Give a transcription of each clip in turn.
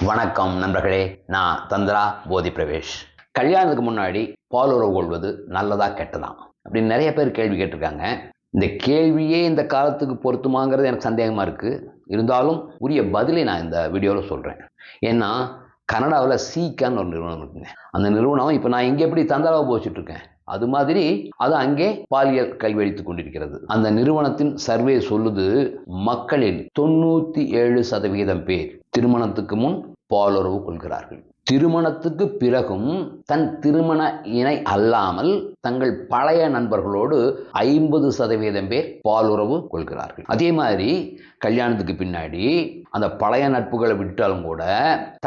வணக்கம் நண்பர்களே, நான் தந்திரா போதி பிரவேஷ். கல்யாணத்துக்கு முன்னாடி பாலுறவு கொள்வது நல்லதா கெட்டதா அப்படின்னு நிறைய பேர் கேள்வி கேட்டிருக்காங்க. இந்த கேள்வியே இந்த காலத்துக்கு பொருத்துமாங்கிறது எனக்கு சந்தேகமா இருக்கு. இருந்தாலும் உரிய பதிலை நான் இந்த வீடியோவில் சொல்றேன். ஏன்னா கனடாவில் சீக்கான்னு ஒரு நிறுவனம் இருக்குங்க. அந்த நிறுவனம் இப்போ நான் இங்கே எப்படி தந்திராவை போச்சுட்டு இருக்கேன், அது மாதிரி அது அங்கே பாலியல் கல்வி அளித்துக் கொண்டிருக்கிறது. அந்த நிறுவனத்தின் சர்வே சொல்லுது, மக்களில் 97% பேர் திருமணத்துக்கு முன் பாலுறவு கொள்கிறார்கள். திருமணத்துக்கு பிறகும் தன் திருமண இணை அல்லாமல் தங்கள் பழைய நண்பர்களோடு 50% பேர் பாலுறவு கொள்கிறார்கள். அதே மாதிரி கல்யாணத்துக்கு பின்னாடி அந்த பழைய நட்புகளை விட்டாலும் கூட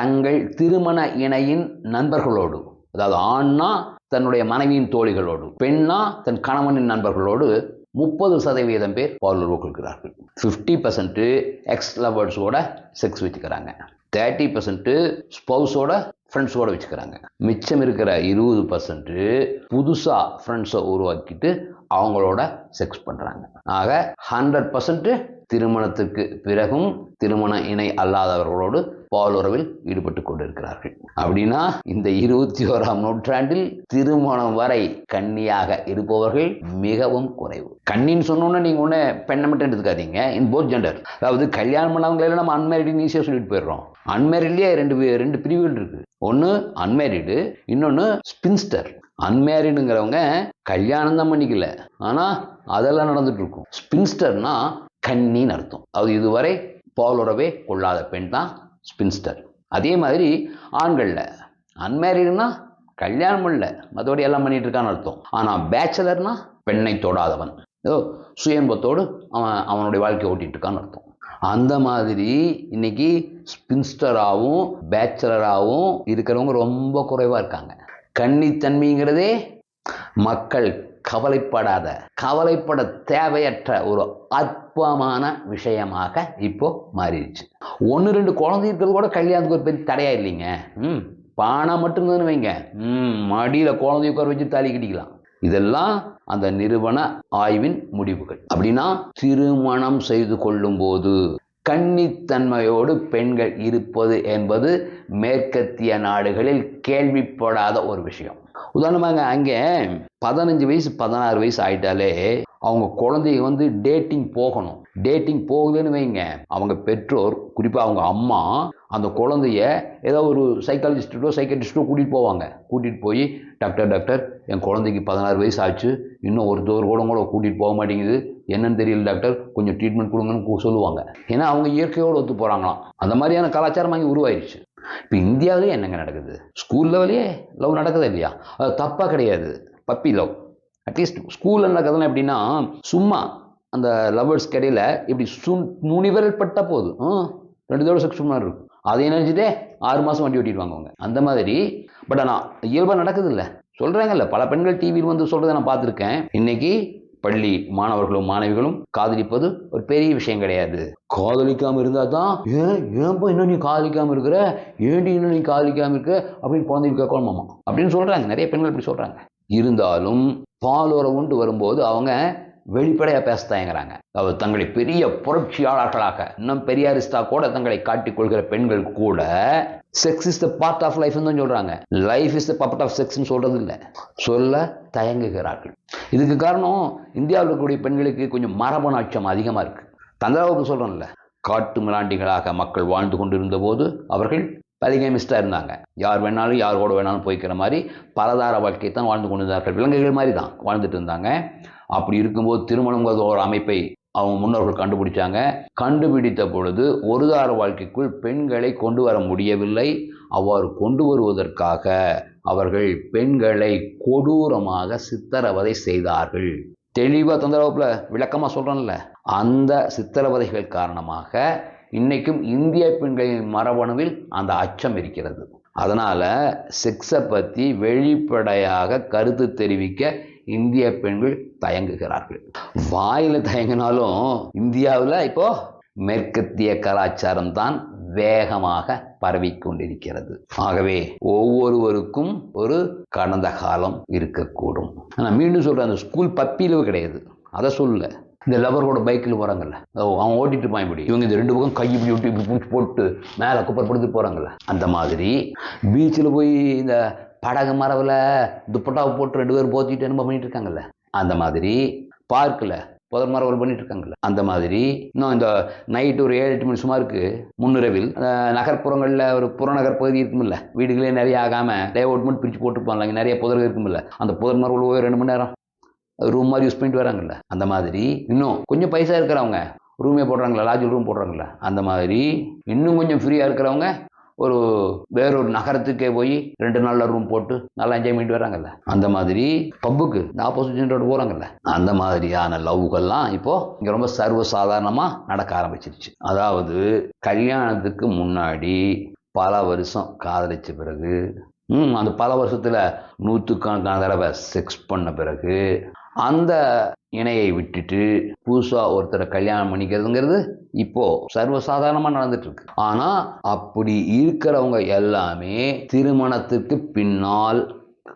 தங்கள் திருமண இணையின் நண்பர்களோடு, அதாவது ஆண்னா தன்னுடைய மனைவியின் தோழிகளோடு, பெண்ணா தன் கணவனின் நண்பர்களோடு 30% பேர் பாலுறவு கொள்கிறார்கள். 50% எக்ஸ் லவர்ஸோட செக்ஸ் வச்சுக்கிறாங்க. 30% ஸ்பௌஸோட ஃப்ரெண்ட்ஸோட வச்சுக்கிறாங்க. மிச்சம் இருக்கிற 20% புதுசா ஃப்ரெண்ட்ஸை உருவாக்கிட்டு அவங்களோட செக்ஸ் பண்றாங்க. ஆக 100% திருமணத்துக்கு பிறகும் திருமண இணை அல்லாதவர்களோடு பாலுறவில் ஈடுபட்டு கொண்டிருக்கிறார்கள். அப்படின்னா இந்த 21ஆம் நூற்றாண்டில் திருமணம் வரை கன்னியாக இருப்பவர்கள் மிகவும் குறைவு. கண்ணின்னு சொன்னோன்னா நீங்க ஒண்ணு பெண்ணை மட்டும் எடுத்துக்காதீங்க, இன் போத் ஜெண்டர். அதாவது கல்யாணம் பண்ணவங்களெல்லாம் நம்ம அன்மேரிட்னு ஈஸியாக சொல்லிட்டு போயிடுறோம். அன்மேரிட்லேயே ரெண்டு பிரிவுகள் இருக்கு. ஒன்று அன்மேரிடு, இன்னொன்று ஸ்பின்ஸ்டர். அன்மேரிடுங்கிறவங்க கல்யாணம் தான் பண்ணிக்கல, ஆனா அதெல்லாம் நடந்துட்டு இருக்கும். ஸ்பின்ஸ்டர்னா கன்னின்னு அர்த்தம். அது இதுவரை பாலுறவே கொள்ளாத பெண் தான் ஸ்பின்ஸ்டர். அதே மாதிரி ஆண்கள்ல அன்மேரிடுனா கல்யாணம் இல்ல, மற்றபடி எல்லாம் பண்ணிட்டு இருக்கான்னு அர்த்தம். ஆனா பேச்சலர்னா பெண்ணை தொடாதவன், சுயன்பத்தோடு அவனுடைய வாழ்க்கையை ஓட்டிட்டு இருக்கான்னு அர்த்தம். அந்த மாதிரி இன்னைக்கு ஸ்பின்ஸ்டராகவும் பேச்சலராகவும் இருக்கிறவங்க ரொம்ப குறைவா இருக்காங்க. கன்னித்தன்மைங்கிறதே மக்கள் கவலைப்பட தேவையற்ற ஒரு அற்பமான விஷயமாக இப்போ மாறிடுச்சு. 1-2 குழந்தை இருக்கிறது கூட கல்யாணத்துக்கு ஒரு பெரிய தடையா இல்லைங்க. பானம் மட்டும் இருந்ததுன்னு வைங்க, மடியில குழந்தை உட்கார வச்சு தாலி கட்டிக்கலாம். இதெல்லாம் அந்த நிறுவன ஆய்வின் முடிவுகள். அப்படின்னா திருமணம் செய்து கொள்ளும் போது கன்னித்தன்மையோடு பெண்கள் இருப்பது என்பது மேற்கத்திய நாடுகளில் கேள்விப்படாத ஒரு விஷயம். உதாரணமாக அங்கே 15 வயசு 16 வயசு ஆயிட்டாலே அவங்க குழந்தைய டேட்டிங் போகணும். டேட்டிங் போகுதுன்னு வைங்க, அவங்க பெற்றோர், குறிப்பாக அவங்க அம்மா, அந்த குழந்தைய ஏதோ ஒரு சைக்காலஜிஸ்டோ கூட்டிகிட்டு போவாங்க. கூட்டிகிட்டு போய் டாக்டர் என் குழந்தைக்கு 16 வயசு ஆச்சு, இன்னும் ஒருத்தவர் கூட கூட்டிகிட்டு போக மாட்டேங்குது, என்னன்னு தெரியல டாக்டர், கொஞ்சம் ட்ரீட்மெண்ட் கொடுங்கன்னு சொல்லுவாங்க. ஏன்னா அவங்க இயற்கையோடு ஒத்து போகிறாங்களாம். அந்த மாதிரியான கலாச்சாரம் அங்கே உருவாயிருச்சு. இப்போ இந்தியாவிலேயே என்னங்க நடக்குது? ஸ்கூல் லெவலே லவ் நடக்குது இல்லையா? அது தப்பா கிடையாது, பப்பி லவ். அட்லீஸ்ட் ஸ்கூலில் நடக்குதுன்னா எப்படின்னா, சும்மா அந்த லவ்வர்ஸ் கடையில் இப்படி நுனிவரல் பட்ட போது 2 தடவை செக்ஸ் மாதிரி இருக்கும். அதை நினைச்சிட்டே 6 மாதம் வண்டி ஓட்டிடுவாங்க அவங்க. அந்த மாதிரி. பட் ஆனால் இயல்பாக நடக்குது இல்லை, சொல்கிறாங்கல்ல, பல பெண்கள் டிவியில் சொல்கிறத நான் பார்த்துருக்கேன். இன்னைக்கு பள்ளி மாணவர்களும் மாணவிகளும் காதலிப்பது ஒரு பெரிய விஷயம் கிடையாது. காதலிக்காம இருந்தா தான், ஏன்பா இன்னும் நீ காதலிக்காம இருக்கிற, ஏண்டி இன்னும் நீ காதலிக்காம இருக்க அப்படின்னு குழந்தைங்க கேட்கணுமாமா அப்படின்னு சொல்றாங்க. நிறைய பெண்கள் இப்படி சொல்றாங்க. இருந்தாலும் பாலுறவுண்டு வரும்போது அவங்க வெளிப்படையா பேச தயங்குறாங்க. அதாவது தங்களை பெரிய புரட்சியாளர்களாக, இன்னும் பெரியாரிஸ்டா கூட தங்களை காட்டிக் கொள்கிற பெண்கள் கூட sex is the part of life தான் சொல்றாங்க. Life is the part of sex சொல்றது இல்லை, சொல்ல தயங்குகிறார்கள். இதுக்கு காரணம் இந்தியாவில் இருக்கக்கூடிய பெண்களுக்கு கொஞ்சம் மரபணு அச்சம் அதிகமா இருக்கு. தந்திராவுக்கு சொல்றோம்ல, காட்டு மிராண்டிகளாக மக்கள் வாழ்ந்து கொண்டிருந்த போது அவர்கள் பாலிகமிஸ்டா இருந்தாங்க. யார் வேணாலும் யார் கூட வேணாலும் போய்க்கிற மாதிரி பலதார வாழ்க்கையை தான் வாழ்ந்து கொண்டிருந்தார்கள். விலங்குகள் மாதிரி தான் வாழ்ந்துட்டு இருந்தாங்க. அப்படி இருக்கும்போது திருமணங்கிறது ஒரு அமைப்பை அவங்க முன்னோர்கள் கண்டுபிடிச்சாங்க. கண்டுபிடித்த பொழுது ஒரு தார வாழ்க்கைக்குள் பெண்களை கொண்டு வர முடியவில்லை. அவ்வாறு கொண்டு வருவதற்காக அவர்கள் பெண்களை கொடூரமாக சித்திரவதை செய்தார்கள். தெளிவா தந்திரவகுப்புல விளக்கமா சொல்றேன்ல, அந்த சித்திரவதைகள் காரணமாக இன்னைக்கும் இந்திய பெண்களின் மரபணுவில் அந்த அச்சம் இருக்கிறது. அதனால செக்ஸை பத்தி வெளிப்படையாக கருத்து தெரிவிக்க இந்திய பெண்கள் தயங்குகிறார்கள். வாயில தயங்கினாலும் இந்தியாவில் இப்போ மேற்கத்திய கலாச்சாரம் தான் வேகமாக பரவிக்கொண்டிருக்கிறது. ஆகவே ஒவ்வொருவருக்கும் ஒரு கடந்த காலம் இருக்கக்கூடும். நான் மீண்டும் சொல்றேன், அந்த ஸ்கூல் பப்பிலவு கிடையாது, அதை சொல்ல. இந்த லவரோட பைக்கில் போகிறாங்கல்ல, அவன் ஓட்டிட்டு இருப்பான் இப்படி, இவங்க இந்த 2 பக்கம் கை இப்படி விட்டு இப்படி பிடிச்சி போட்டு மேலே குப்பர் போகிறாங்கல்ல, அந்த மாதிரி பீச்சில் போய் இந்த படகு மரவில் துப்பட்டாவை போட்டு 2 பேரும் போத்திட்டு என்ன பண்ணிட்டு இருக்காங்கல்ல, அந்த மாதிரி பார்க்கில் புதர் மரவல் பண்ணிட்டு இருக்காங்கல்ல, அந்த மாதிரி இன்னும் இந்த நைட்டு ஒரு 7-8 மணி சுமாருக்கு முன்னிரவில் நகர்ப்புறங்களில் ஒரு புறநகர் பகுதி இருக்குமில்ல, வீடுகளே நிறைய ஆகாமல் லேஅவுட் மட்டும் பிரித்து போட்டுருப்பாங்க, அங்கே நிறைய புதர் இருக்குமில்ல, அந்த புதர் மரவல் போய் 2 மணி நேரம் ரூம் மாதிரி யூஸ் பண்ணிட்டு வராங்கல்ல, அந்த மாதிரி இன்னும் கொஞ்சம் பைசா இருக்கிறவங்க ரூமே போடுறாங்களா, லாட்ஜ் ரூம் போடுறாங்களா, அந்த மாதிரி இன்னும் கொஞ்சம் ஃப்ரீயாக இருக்கிறவங்க வேறொரு நகரத்துக்கே போய் 2 நாளில் ரூம் போட்டு நல்லா என்ஜாய் பண்ணிட்டு வராங்கல்ல, அந்த மாதிரி பப்புக்கு ஆப்போசிட் ஜென்டரோடு போகிறாங்கல்ல, அந்த மாதிரியான லவ்கள்லாம் இப்போ இங்கே ரொம்ப சர்வசாதாரணமாக நடக்க ஆரம்பிச்சிருச்சு. அதாவது கல்யாணத்துக்கு முன்னாடி பல வருஷம் காதலிச்ச பிறகு அந்த பல வருஷத்தில் 100கணக்கான தடவை செக்ஸ் பண்ண பிறகு அந்த இணையை விட்டுட்டு புதுசாக ஒருத்தரை கல்யாணம் பண்ணிக்கிறதுங்கிறது இப்போ சர்வசாதாரணமாக நடந்துட்டு இருக்கு. ஆனால் அப்படி இருக்கிறவங்க எல்லாமே திருமணத்துக்கு பின்னால்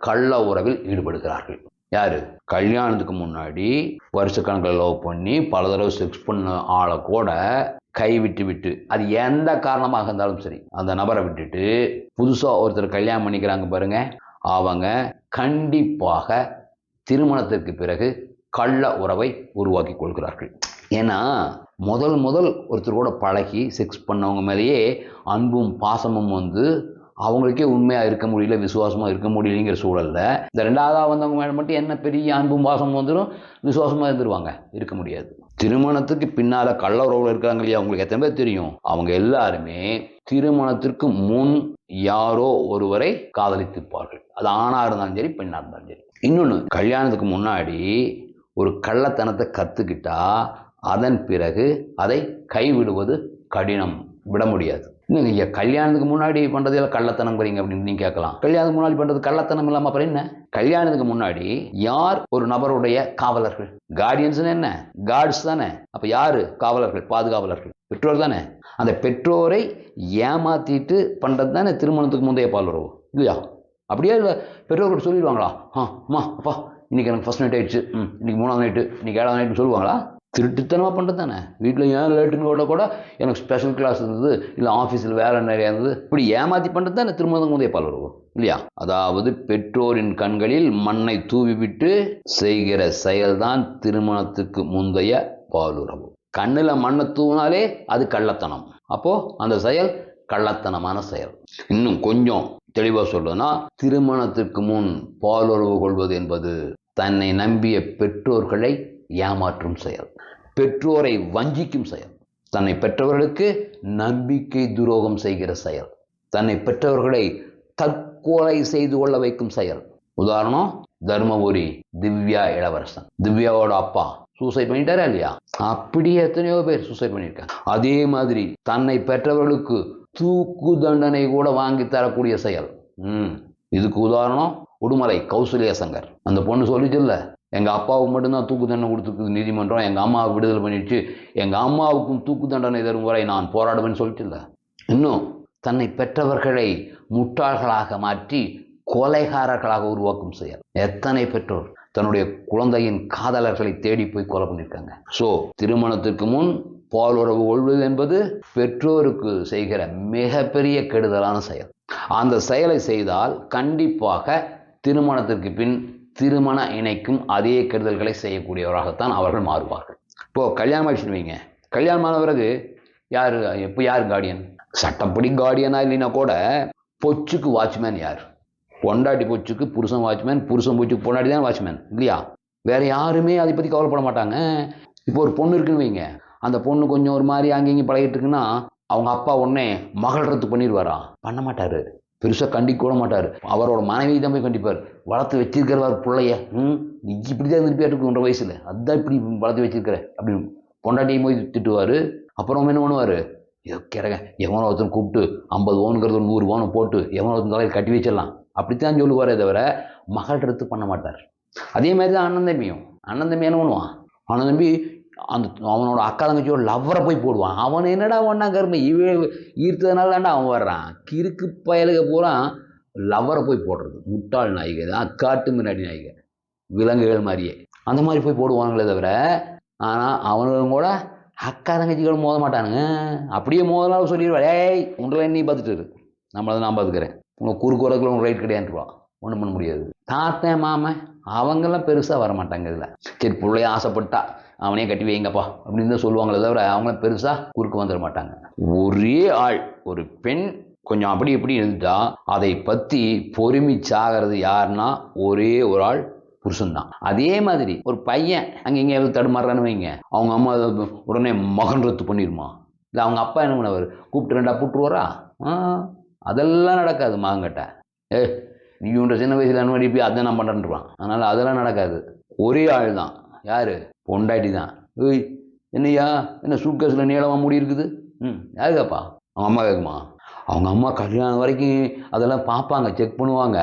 கள்ள உறவில் ஈடுபடுகிறார்கள். யாரு? கல்யாணத்துக்கு முன்னாடி வருஷக்கணக்கில் லவ் பண்ணி பல தடவை செக்ஸ் பண்ண ஆளை கூட விட்டு அது எந்த காரணமாக இருந்தாலும் சரி அந்த நபரை விட்டுட்டு புதுசாக ஒருத்தர் கல்யாணம் பண்ணிக்கிறாங்க பாருங்க, அவங்க கண்டிப்பாக திருமணத்திற்கு பிறகு கள்ள உறவை உருவாக்கி கொள்கிறார்கள். ஏன்னா முதல் ஒருத்தர் கூட பழகி செக்ஸ் பண்ணவங்க மேலேயே அன்பும் பாசமும் அவங்களுக்கே உண்மையாக இருக்க முடியல, விசுவாசமாக இருக்க முடியலைங்கிற சூழலில் இந்த 2ஆவதாக வந்தவங்க மேலே மட்டும் என்ன பெரிய அன்பும் பாசமும் வந்துடும், விசுவாசமாக இருந்துருவாங்க, இருக்க முடியாது. திருமணத்துக்கு பின்னால் கள்ள உறவுல இருக்கிறாங்க இல்லையா, அவங்களுக்கு எத்தனை பேர் தெரியும்? அவங்க எல்லாருமே திருமணத்திற்கு முன் யாரோ ஒருவரை காதலித்திருப்பார்கள். அது ஆணாக இருந்தாலும் சரி, பெண்ணாக இருந்தாலும் சரி. இன்னொன்று, கல்யாணத்துக்கு முன்னாடி ஒரு கள்ளத்தனத்தை கற்றுக்கிட்டா அதன் பிறகு அதை கைவிடுவது கடினம், விட முடியாது. நீங்கள் கல்யாணத்துக்கு முன்னாடி பண்ணுறதெல்லாம் கள்ளத்தனம் வரீங்க அப்படின்னு நீங்கள் கேட்கலாம். கல்யாணத்துக்கு முன்னாடி பண்ணுறது கள்ளத்தனம் இல்லாமல் அப்புறம் என்ன? கல்யாணத்துக்கு முன்னாடி யார் ஒரு நபருடைய காவலர்கள்? கார்டியன்ஸ் என்ன? கார்ட்ஸ் தானே. அப்போ யார் காவலர்கள்? பாதுகாவலர்கள், பெற்றோர் தானே. அந்த பெற்றோரை ஏமாற்றிட்டு பண்ணுறது தானே திருமணத்துக்கு முந்தைய பாலுறவு இல்லையா? அப்படியே இல்லை பெற்றோர்கள் சொல்லிடுவாங்களா, அம்மா அப்பா இன்னைக்கு எனக்கு ஃபர்ஸ்ட் நைட் ஆயிடுச்சு, இன்னைக்கு 3ஆவது நைட்டு, இன்னைக்கு 7ஆவது நைட்டு சொல்லுவாங்களா? திருட்டுத்தனமாக பண்ணுறது தானே. வீட்டில் ஏன் லேட்டுன்னு கூட எனக்கு ஸ்பெஷல் கிளாஸ் இருந்தது, இல்லை ஆஃபீஸில் வேலை நிறையா இருந்தது, இப்படி ஏமாற்றி பண்ணுறது தானே திருமணம் முந்தைய பாலுறவு இல்லையா? அதாவது பெற்றோரின் கண்களில் மண்ணை தூவிவிட்டு செய்கிற செயல்தான் திருமணத்துக்கு முந்தைய பாலுறவு. கண்ணில் மண்ணை தூவினாலே அது கள்ளத்தனம். அப்போது அந்த செயல் கள்ளத்தனமான செயல். இன்னும் கொஞ்சம் தெளிவாக சொல்லுன்னா, திருமணத்திற்கு முன் பாலுறவு கொள்வது என்பது தன்னை நம்பிய பெற்றோர்களை ஏமாற்றும் செயல், பெற்றோரை வஞ்சிக்கும் செயல், தன்னை பெற்றவர்களுக்கு நம்பிக்கை துரோகம் செய்கிற செயல், தன்னை பெற்றவர்களை தற்கொலை செய்து கொள்ள வைக்கும் செயல். உதாரணம், தர்மபுரி திவ்யா இளவரசன். திவ்யாவோட அப்பா சூசைட் பண்ணிட்டாரா இல்லையா? அப்படியே எத்தனையோ பேர் சூசைட் பண்ணியிருக்காங்க. அதே மாதிரி தன்னை பெற்றவர்களுக்கு தூக்கு தண்டனை கூட வாங்கி தரக்கூடிய செயல். இதுக்கு உதாரணம் உடுமலை கௌசல்யா சங்கர். அந்த பொண்ணு சொல்லிச்சுல்ல, எங்கள் அப்பாவுக்கு மட்டும்தான் தூக்கு தண்டனை கொடுத்துருக்குது நீதிமன்றம், எங்கள் அம்மாவை விடுதலை பண்ணிடுச்சு, எங்கள் அம்மாவுக்கும் தூக்கு தண்டனை தரும் வரை நான் போராடுவேன்னு சொல்லிச்சுல்ல. இன்னும் தன்னை பெற்றவர்களை முட்டாள்களாக மாற்றி கொலைகாரர்களாக உருவாக்கும் செயல். எத்தனை பெற்றோர் தன்னுடைய குழந்தையின் காதலர்களை தேடி போய் கொலை பண்ணியிருக்காங்க. ஸோ திருமணத்திற்கு முன் பாலுறவு கொள்வது என்பது பெற்றோருக்கு செய்கிற மிகப்பெரிய கெடுதலான செயல். அந்த செயலை செய்தால் கண்டிப்பாக திருமணத்திற்கு பின் திருமண இணைக்கும் அதே கெடுதல்களை செய்யக்கூடியவராகத்தான் அவர்கள் மாறுவார்கள். இப்போது கல்யாணம் ஆகிடுச்சுன்னு வைங்க, கல்யாணமான பிறகு யார் கார்டியன்? சட்டப்படி கார்டியனாக இல்லைன்னா கூட பொச்சுக்கு வாட்ச்மேன் யார்? பொண்டாட்டி பொச்சுக்கு புருஷன் வாட்ச்மேன், புருஷன் பொச்சுக்கு பொண்டாட்டி தான் வாட்ச்மேன் இல்லையா? வேறு யாருமே அதை பற்றி கவலைப்பட மாட்டாங்க. இப்போ ஒரு பொண்ணு இருக்குன்னு வைங்க, அந்த பொண்ணு கொஞ்சம் ஒரு மாதிரி அங்கேயும் பழகிட்டு இருக்குன்னா அவங்க அப்பா உடனே மகள் ரத்து பண்ணிடுவாரா? பண்ண மாட்டார், பெருசாக கண்டிக்க கூட மாட்டார். அவரோட மனைவி தான் போய் கண்டிப்பார். வளர்த்து வச்சிருக்கிறவர் பிள்ளைய, நீ இப்படி தான் திருப்பி இருக்குன்ற வயசில் அதுதான் இப்படி வளர்த்து வச்சிருக்கிற அப்படின்னு பொண்டாட்டியும் போய் திட்டுவார். அப்புறம் என்ன பண்ணுவார், கிறங்க எவனோ ஒருத்தன் கூப்பிட்டு 50 பவுனுங்கிறது 100 பவுனை போட்டு எவனோ ஒருத்தன் தலையில் கட்டி வச்சிடலாம் அப்படித்தான் சொல்லுவாரே தவிர மகள் ரத்து பண்ண மாட்டார். அதே மாதிரி தான் அண்ணன் தம்பியும். அண்ணன் தம்பி என்ன பண்ணுவான், அண்ணன் தம்பி அவனோட அக்கா தங்கச்சியோட லவ்வரை போய் போடுவான். அவன் என்னடா ஒன்றா கருமை ஈர்த்ததுனால தாண்டா அவன் வர்றான். கிறுக்கு பயலுக பூரா லவ்வரை போய் போடுறது முட்டாள் நாய்கள், காட்டு முன்னாடி நாய்கள், விலங்குகள் மாதிரியே அந்த மாதிரி போய் போடுவாங்களே தவிர ஆனால் அவனும் கூட அக்கா தங்கச்சிகளும் மோத மாட்டானுங்க. அப்படியே மோதலாலும் சொல்லிடுவா, ஏய் உங்களை நீ பார்த்துட்டு இரு, நம்மளை நான் பார்த்துக்கிறேன், உங்கள் குறுக்கு வரக்குள்ள உங்களுக்கு ரைட் கிடையாதுவா, ஒன்றும் பண்ண முடியாது. தாத்தன் மாமன் அவங்கெல்லாம் பெருசாக வரமாட்டாங்க இதில். சரி பிள்ளைய ஆசைப்பட்டா அவனே கட்டி வைங்கப்பா அப்படின்னு தான் சொல்லுவாங்களே தவிர அவங்களும் பெருசாக குறுக்கு வந்துட மாட்டாங்க. ஒரே ஆள் ஒரு பெண் கொஞ்சம் அப்படி இப்படி இருந்துட்டா அதை பற்றி பொறுமி சாகிறது யாருன்னா ஒரே ஒரு ஆள், புருஷன் தான். அதே மாதிரி ஒரு பையன் அங்கே இங்கே தடுமாறுறான்னு வைங்க, அவங்க அம்மா உடனே மகன் ரத்து பண்ணிடுமா, இல்லை அவங்க அப்பா என்ன பண்ணவர் கூப்பிட்டு ரெண்டா புட்டுருவாரா? அதெல்லாம் நடக்காது மகன்கிட்ட. நீ உன்ற சின்ன வயசில் அனுமதி போய் அதை நான் பண்ணுறேன்றான். அதனால் அதெல்லாம் நடக்காது. ஒரே ஆள் தான், யார்? பொண்டாட்டி தான். ஏய் என்னையா என்ன சூட்கேஸில் நீளமாக மூடி இருக்குது? யாரு கேட்பா? அவங்க அம்மா கேட்குமா? அவங்க அம்மா கல்யாணம் வரைக்கும் அதெல்லாம் பார்ப்பாங்க, செக் பண்ணுவாங்க,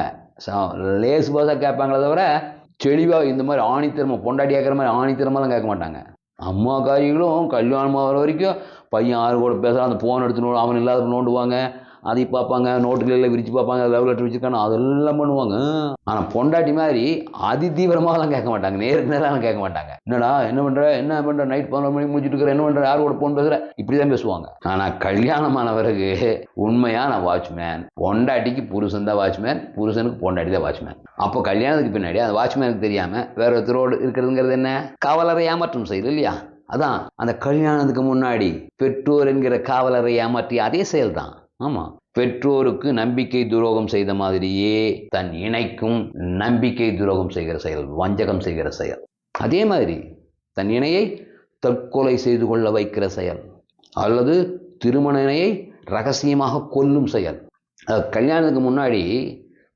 லேஸ் பாஸாக கேட்பாங்களே தவிர தெளிவாக இந்த மாதிரி ஆணித்தரமாக பொண்டாட்டி கேட்குற மாதிரி ஆணித்தரமாலாம் கேட்க மாட்டாங்க. அம்மா காரிகளும் கல்யாணம் ஆகிற வரைக்கும் பையன் ஆறு கூட பேசுகிறான், அந்த ஃபோன் எடுத்து அவன் இல்லாத நோண்டுவாங்க, அதை பார்ப்பாங்க, நோட்டுகளில் விரித்து பார்ப்பாங்க, லவ் லெட்டர் வச்சுருக்கானு அதெல்லாம் பண்ணுவாங்க. ஆனால் பொண்டாட்டி மாதிரி அதி தீவிரமாகலாம் கேட்க மாட்டாங்க, நேருக்கு நேரம் கேட்க மாட்டாங்க. என்னடா என்ன பண்ணுற நைட் 11 மணிக்கு முடிச்சுட்டு இருக்கிற, என்ன பண்ணுற, யார் கூட ஃபோன் பேசுகிற, இப்படி தான் பேசுவாங்க. ஆனால் கல்யாணமான பிறகு உண்மையான வாட்ச்மேன் பொண்டாட்டிக்கு புருஷன் தான் வாட்ச்மேன், புருஷனுக்கு பொண்டாட்டி தான் வாட்ச்மேன். அப்போ கல்யாணத்துக்கு பின்னாடி அந்த வாட்ச்மேனுக்கு தெரியாமல் வேற ஒருத்தரோடு இருக்கிறதுங்கிறது என்ன? காவலரை ஏமாற்றம் செயல் இல்லையா? அதான் அந்த கல்யாணத்துக்கு முன்னாடி பெற்றோர் என்கிற காவலரை ஏமாற்றி அதே செயல் தான். ஆமாம், பெற்றோருக்கு நம்பிக்கை துரோகம் செய்த மாதிரியே தன் இணைக்கும் நம்பிக்கை துரோகம் செய்கிற செயல், வஞ்சகம் செய்கிற செயல். அதே மாதிரி தன் இணையை தற்கொலை செய்து கொள்ள வைக்கிற செயல், அல்லது திருமண இணையை ரகசியமாக கொல்லும் செயல். கல்யாணத்துக்கு முன்னாடி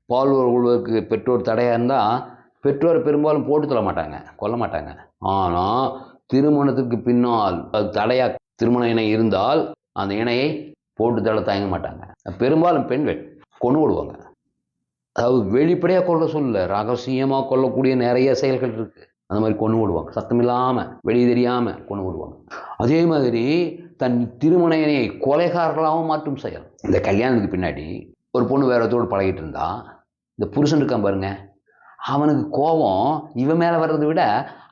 பால்வர் கொள்வதற்கு பெற்றோர் தடையாக இருந்தால் பெற்றோரை பெரும்பாலும் போட்டு தள்ள மாட்டாங்க, கொல்ல மாட்டாங்க. ஆனால் திருமணத்துக்கு பின்னால் அது தடையாக திருமண இணை இருந்தால் அந்த இணையை போட்டு தள்ள தயங்க மாட்டாங்க. பெரும்பாலும் பெண்கள் கொண்டு விடுவாங்க. அதாவது வெளிப்படையாக கொள்ள சொல்ல, ரகசியமாக கொள்ளக்கூடிய நிறைய செயல்கள் இருக்கு. அந்த மாதிரி கொண்டு விடுவாங்க, சத்தம் இல்லாமல் வெளியே தெரியாமல் கொண்டு விடுவாங்க. அதே மாதிரி தன் திருமண இணையை கொலைகாரர்களாகவும் மாற்றும் செயல். இந்த கல்யாணத்துக்கு பின்னாடி ஒரு பொண்ணு வேற ஒருத்தரோடு பழகிட்டு இருந்தா, இந்த புருஷன் இருக்கான் பாருங்க, அவனுக்கு கோபம் இவன் மேலே வர்றதை விட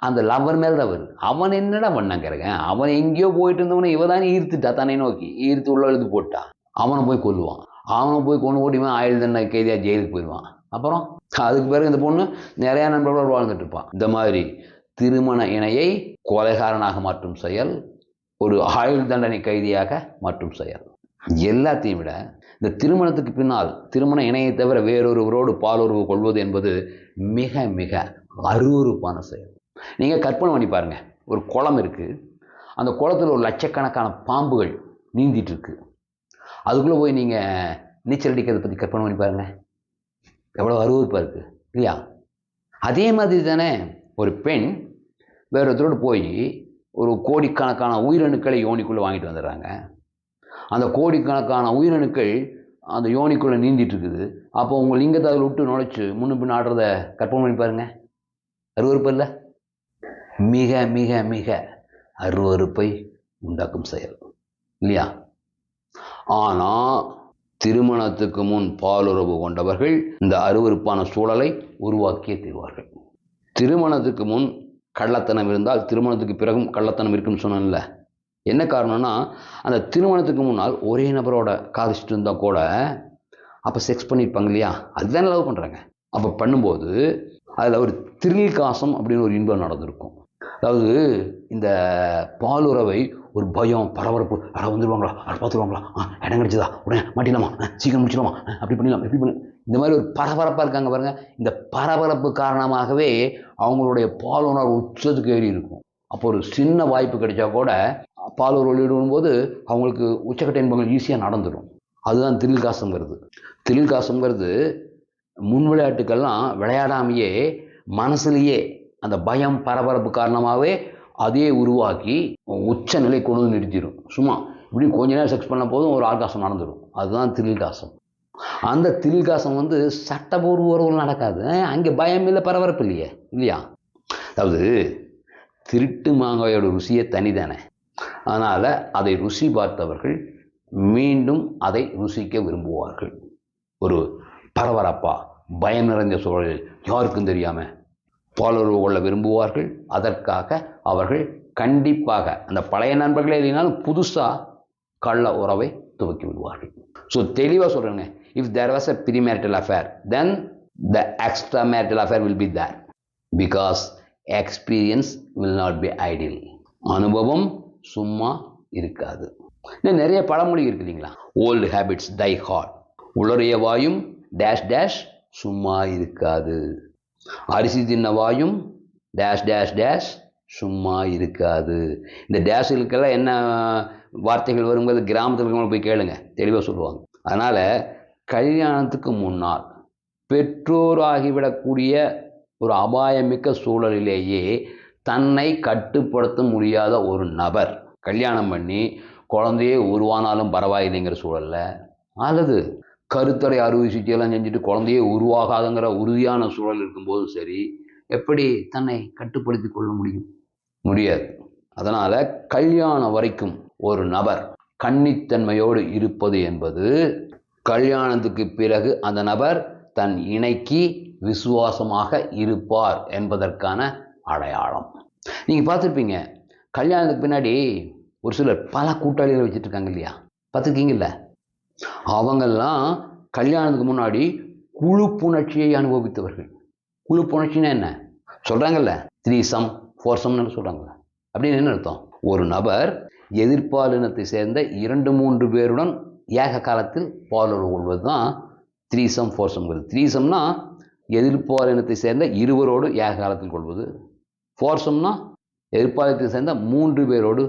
அந்த லவர் மேலே தான் வருது. அவன் என்னடா பண்ணாங்கிறங்க, அவன் எங்கேயோ போயிட்டு இருந்தவனை இவ தானே ஈர்த்துட்டா, தன்னை நோக்கி ஈர்த்து உள்ள எழுத்து போட்டா, அவனை போய் கொல்லுவான். அவனை போய் கொண்டு ஓடிவான், ஆயுள் தண்டனை கைதியாக ஜெயிலுக்கு போயிடுவான். அப்புறம் அதுக்கு பிறகு இந்த பொண்ணு நிறையா நண்பர்களோடு வாழ்ந்துட்டு இருப்பான். இந்த மாதிரி திருமண இணையை கொலைகாரனாக மாற்றும் செயல், ஒரு ஆயுள் தண்டனை கைதியாக மாற்றும் செயல். எல்லாத்தையும் விட இந்த திருமணத்துக்கு பின்னால் திருமண இணையை தவிர வேறொருவரோடு பாலுறவு கொள்வது என்பது மிக மிக அருவருப்பான செயல். நீங்கள் கற்பனை பண்ணி பாருங்க, ஒரு குளம் இருக்குது, அந்த குளத்தில் ஒரு லட்சக்கணக்கான பாம்புகள் நீந்திட்டு இருக்கு. அதுக்குள்ளே போய் நீங்கள் நீச்சல் அடிக்கிறத பற்றி கற்பனை பண்ணி பாருங்க, எவ்வளோ அருவருப்பாக இருக்குது இல்லையா? அதே மாதிரி தானே ஒரு பெண் வேற ஒருத்தரோடு போய் ஒரு கோடிக்கணக்கான உயிரணுக்களை யோனிக்குள்ளே வாங்கிட்டு வந்துடுறாங்க. அந்த கோடிக்கணக்கான உயிரணுக்கள் அந்த யோனிக்குள்ளே நீந்திட்டு இருக்குது. அப்போ உங்கள் லிங்கத்தை அதில் விட்டு நுழைச்சு முன்னு பின் ஆடுறத கற்பனை பண்ணி பாருங்க, அருவருப்பு இல்லை? மிக மிக மிக அருவருப்பை உண்டாக்கும் செயல் இல்லையா? ஆனால் திருமணத்துக்கு முன் பாலுறவு கொண்டவர்கள் இந்த அருவருப்பான சூழலை உருவாக்கியே தீர்வார்கள். திருமணத்துக்கு முன் கள்ளத்தனம் இருந்தால் திருமணத்துக்கு பிறகும் கள்ளத்தனம் இருக்குன்னு சொன்னேன்ல. என்ன காரணம்னா, அந்த திருமணத்துக்கு முன்னால் ஒரே நபரோட காதலிச்சுட்டு இருந்தால் கூட அப்போ செக்ஸ் பண்ணியிருப்பாங்க இல்லையா, அதுதான் லவ் பண்ணுறாங்க. அப்போ பண்ணும்போது அதில் ஒரு திரில் காசம் அப்படின்னு ஒரு இன்பம் நடந்திருக்கும். அதாவது இந்த பாலுறவை ஒரு பயம், பரபரப்பு, அட வந்துடுவாங்களா, அட பார்த்துருவாங்களா, இடம் கிடைச்சதா, உடனே மாட்டிடலாமா, சீக்கிரம் முடிச்சிடலாமா, அப்படி பண்ணிடலாம், எப்படி பண்ணி, இந்த மாதிரி ஒரு பரபரப்பாக இருக்காங்க பாருங்கள். இந்த பரபரப்பு காரணமாகவே அவங்களுடைய பாலுணர்வு உச்சத்துக்கு ஏறி இருக்கும். அப்போ ஒரு சின்ன வாய்ப்பு கிடைச்சா கூட பாலுறவு ஈடுபடும்போது அவங்களுக்கு உச்சக்கட்ட இன்பங்கள் ஈஸியாக நடந்துடும். அதுதான் திரில் காசங்கிறது. திரில் காசங்கிறது முன் விளையாட்டுக்கெல்லாம் விளையாடாமையே மனசுலேயே அந்த பயம் பரபரப்பு காரணமாகவே அதே உருவாக்கி உச்ச நிலை கொண்டு வந்து நிறுத்திடும். சும்மா இப்படி கொஞ்ச நேரம் செக்ஸ் பண்ண போதும் ஒரு ஆர்காசம் நடந்துடும். அதுதான் திரில் காசம். அந்த திரில் காசம் சட்டபூர்வ உறவு நடக்காது, அங்கே பயம் இல்லை, பரபரப்பு இல்லையே இல்லையா? அதாவது திருட்டு மாங்காயோட ருசியே தனிதானே. அதனால் அதை ருசி பார்த்தவர்கள் மீண்டும் அதை ருசிக்க விரும்புவார்கள். ஒரு பரபரப்பா பயம் நிறைந்த சூழலில் யாருக்கும் தெரியாமல் பாலுறவு கொள்ள விரும்புவார்கள். அதற்காக அவர்கள் கண்டிப்பாக அந்த பழைய நண்பர்களே இல்லைனாலும் புதுசாக கள்ள உறவை துவக்கி விடுவார்கள். ஸோ தெளிவாக சொல்கிறேங்க, if there was a premarital affair then the extra marital affair will be there because experience will not be ideal. அனுபவம் சும்மா இருக்காது. இன்னும் நிறைய பழமொழி இருக்கு இல்லைங்களா, ஓல்டு ஹேபிட்ஸ் டை ஹார்ட், உளறிய வாயும் டேஷ் டேஷ் சும்மா இருக்காது, அரிசி தின்ன வாயும் டேஷ் டேஷ் டேஷ் சும்மா இருக்காது. இந்த டேஷுகளுக்கெல்லாம் என்ன வார்த்தைகள் வரும்போது கிராமத்தில் இருக்கவங்க போய் கேளுங்க, தெளிவாக சொல்லுவாங்க. அதனால் கல்யாணத்துக்கு முன்னால் பெற்றோராகிவிடக்கூடிய ஒரு அபாயமிக்க சூழலிலேயே தன்னை கட்டுப்படுத்த முடியாத ஒரு நபர் கல்யாணம் பண்ணி குழந்தையே உருவானாலும் பரவாயில்லைங்கிற சூழல்ல, அல்லது கருத்தடை அறுவை சிகிச்சையெல்லாம் செஞ்சுட்டு குழந்தையே உருவாகாதுங்கிற உறுதியான சூழல் இருக்கும்போது சரி, எப்படி தன்னை கட்டுப்படுத்தி கொள்ள முடியும்? முடியாது. அதனால் கல்யாணம் வரைக்கும் ஒரு நபர் கன்னித்தன்மையோடு இருப்பது என்பது கல்யாணத்துக்கு பிறகு அந்த நபர் தன் இணைக்கு விசுவாசமாக இருப்பார் என்பதற்கான அடையாளம். நீங்கள் பார்த்துருப்பீங்க, கல்யாணத்துக்கு பின்னாடி ஒரு சிலர் பல கூட்டாளிகளை வச்சுட்டு இருக்காங்க இல்லையா, பார்த்துருக்கீங்கல்ல? அவங்கெல்லாம் கல்யாணத்துக்கு முன்னாடி குழுப்புணர்ச்சியை அனுபவித்தவர்கள். குழுப்புணர்ச்சின்னா என்ன சொல்கிறாங்கல்ல, 3சம் 4சம்னு சொல்கிறாங்கல்ல, அப்படின்னு என்ன அர்த்தம்? ஒரு நபர் எதிர்பாலினத்தை சேர்ந்த 2-3 பேருடன் ஏக காலத்தில் பாலுறவு கொள்வது தான் 3சம் 4சம்ங்கிறது. 3சம்னா எதிர்பாலினத்தை சேர்ந்த இருவரோடு ஏக காலத்தில் கொள்வது, 4சம்னா எதிர்பாலினத்தை சேர்ந்த 3 பேரோடு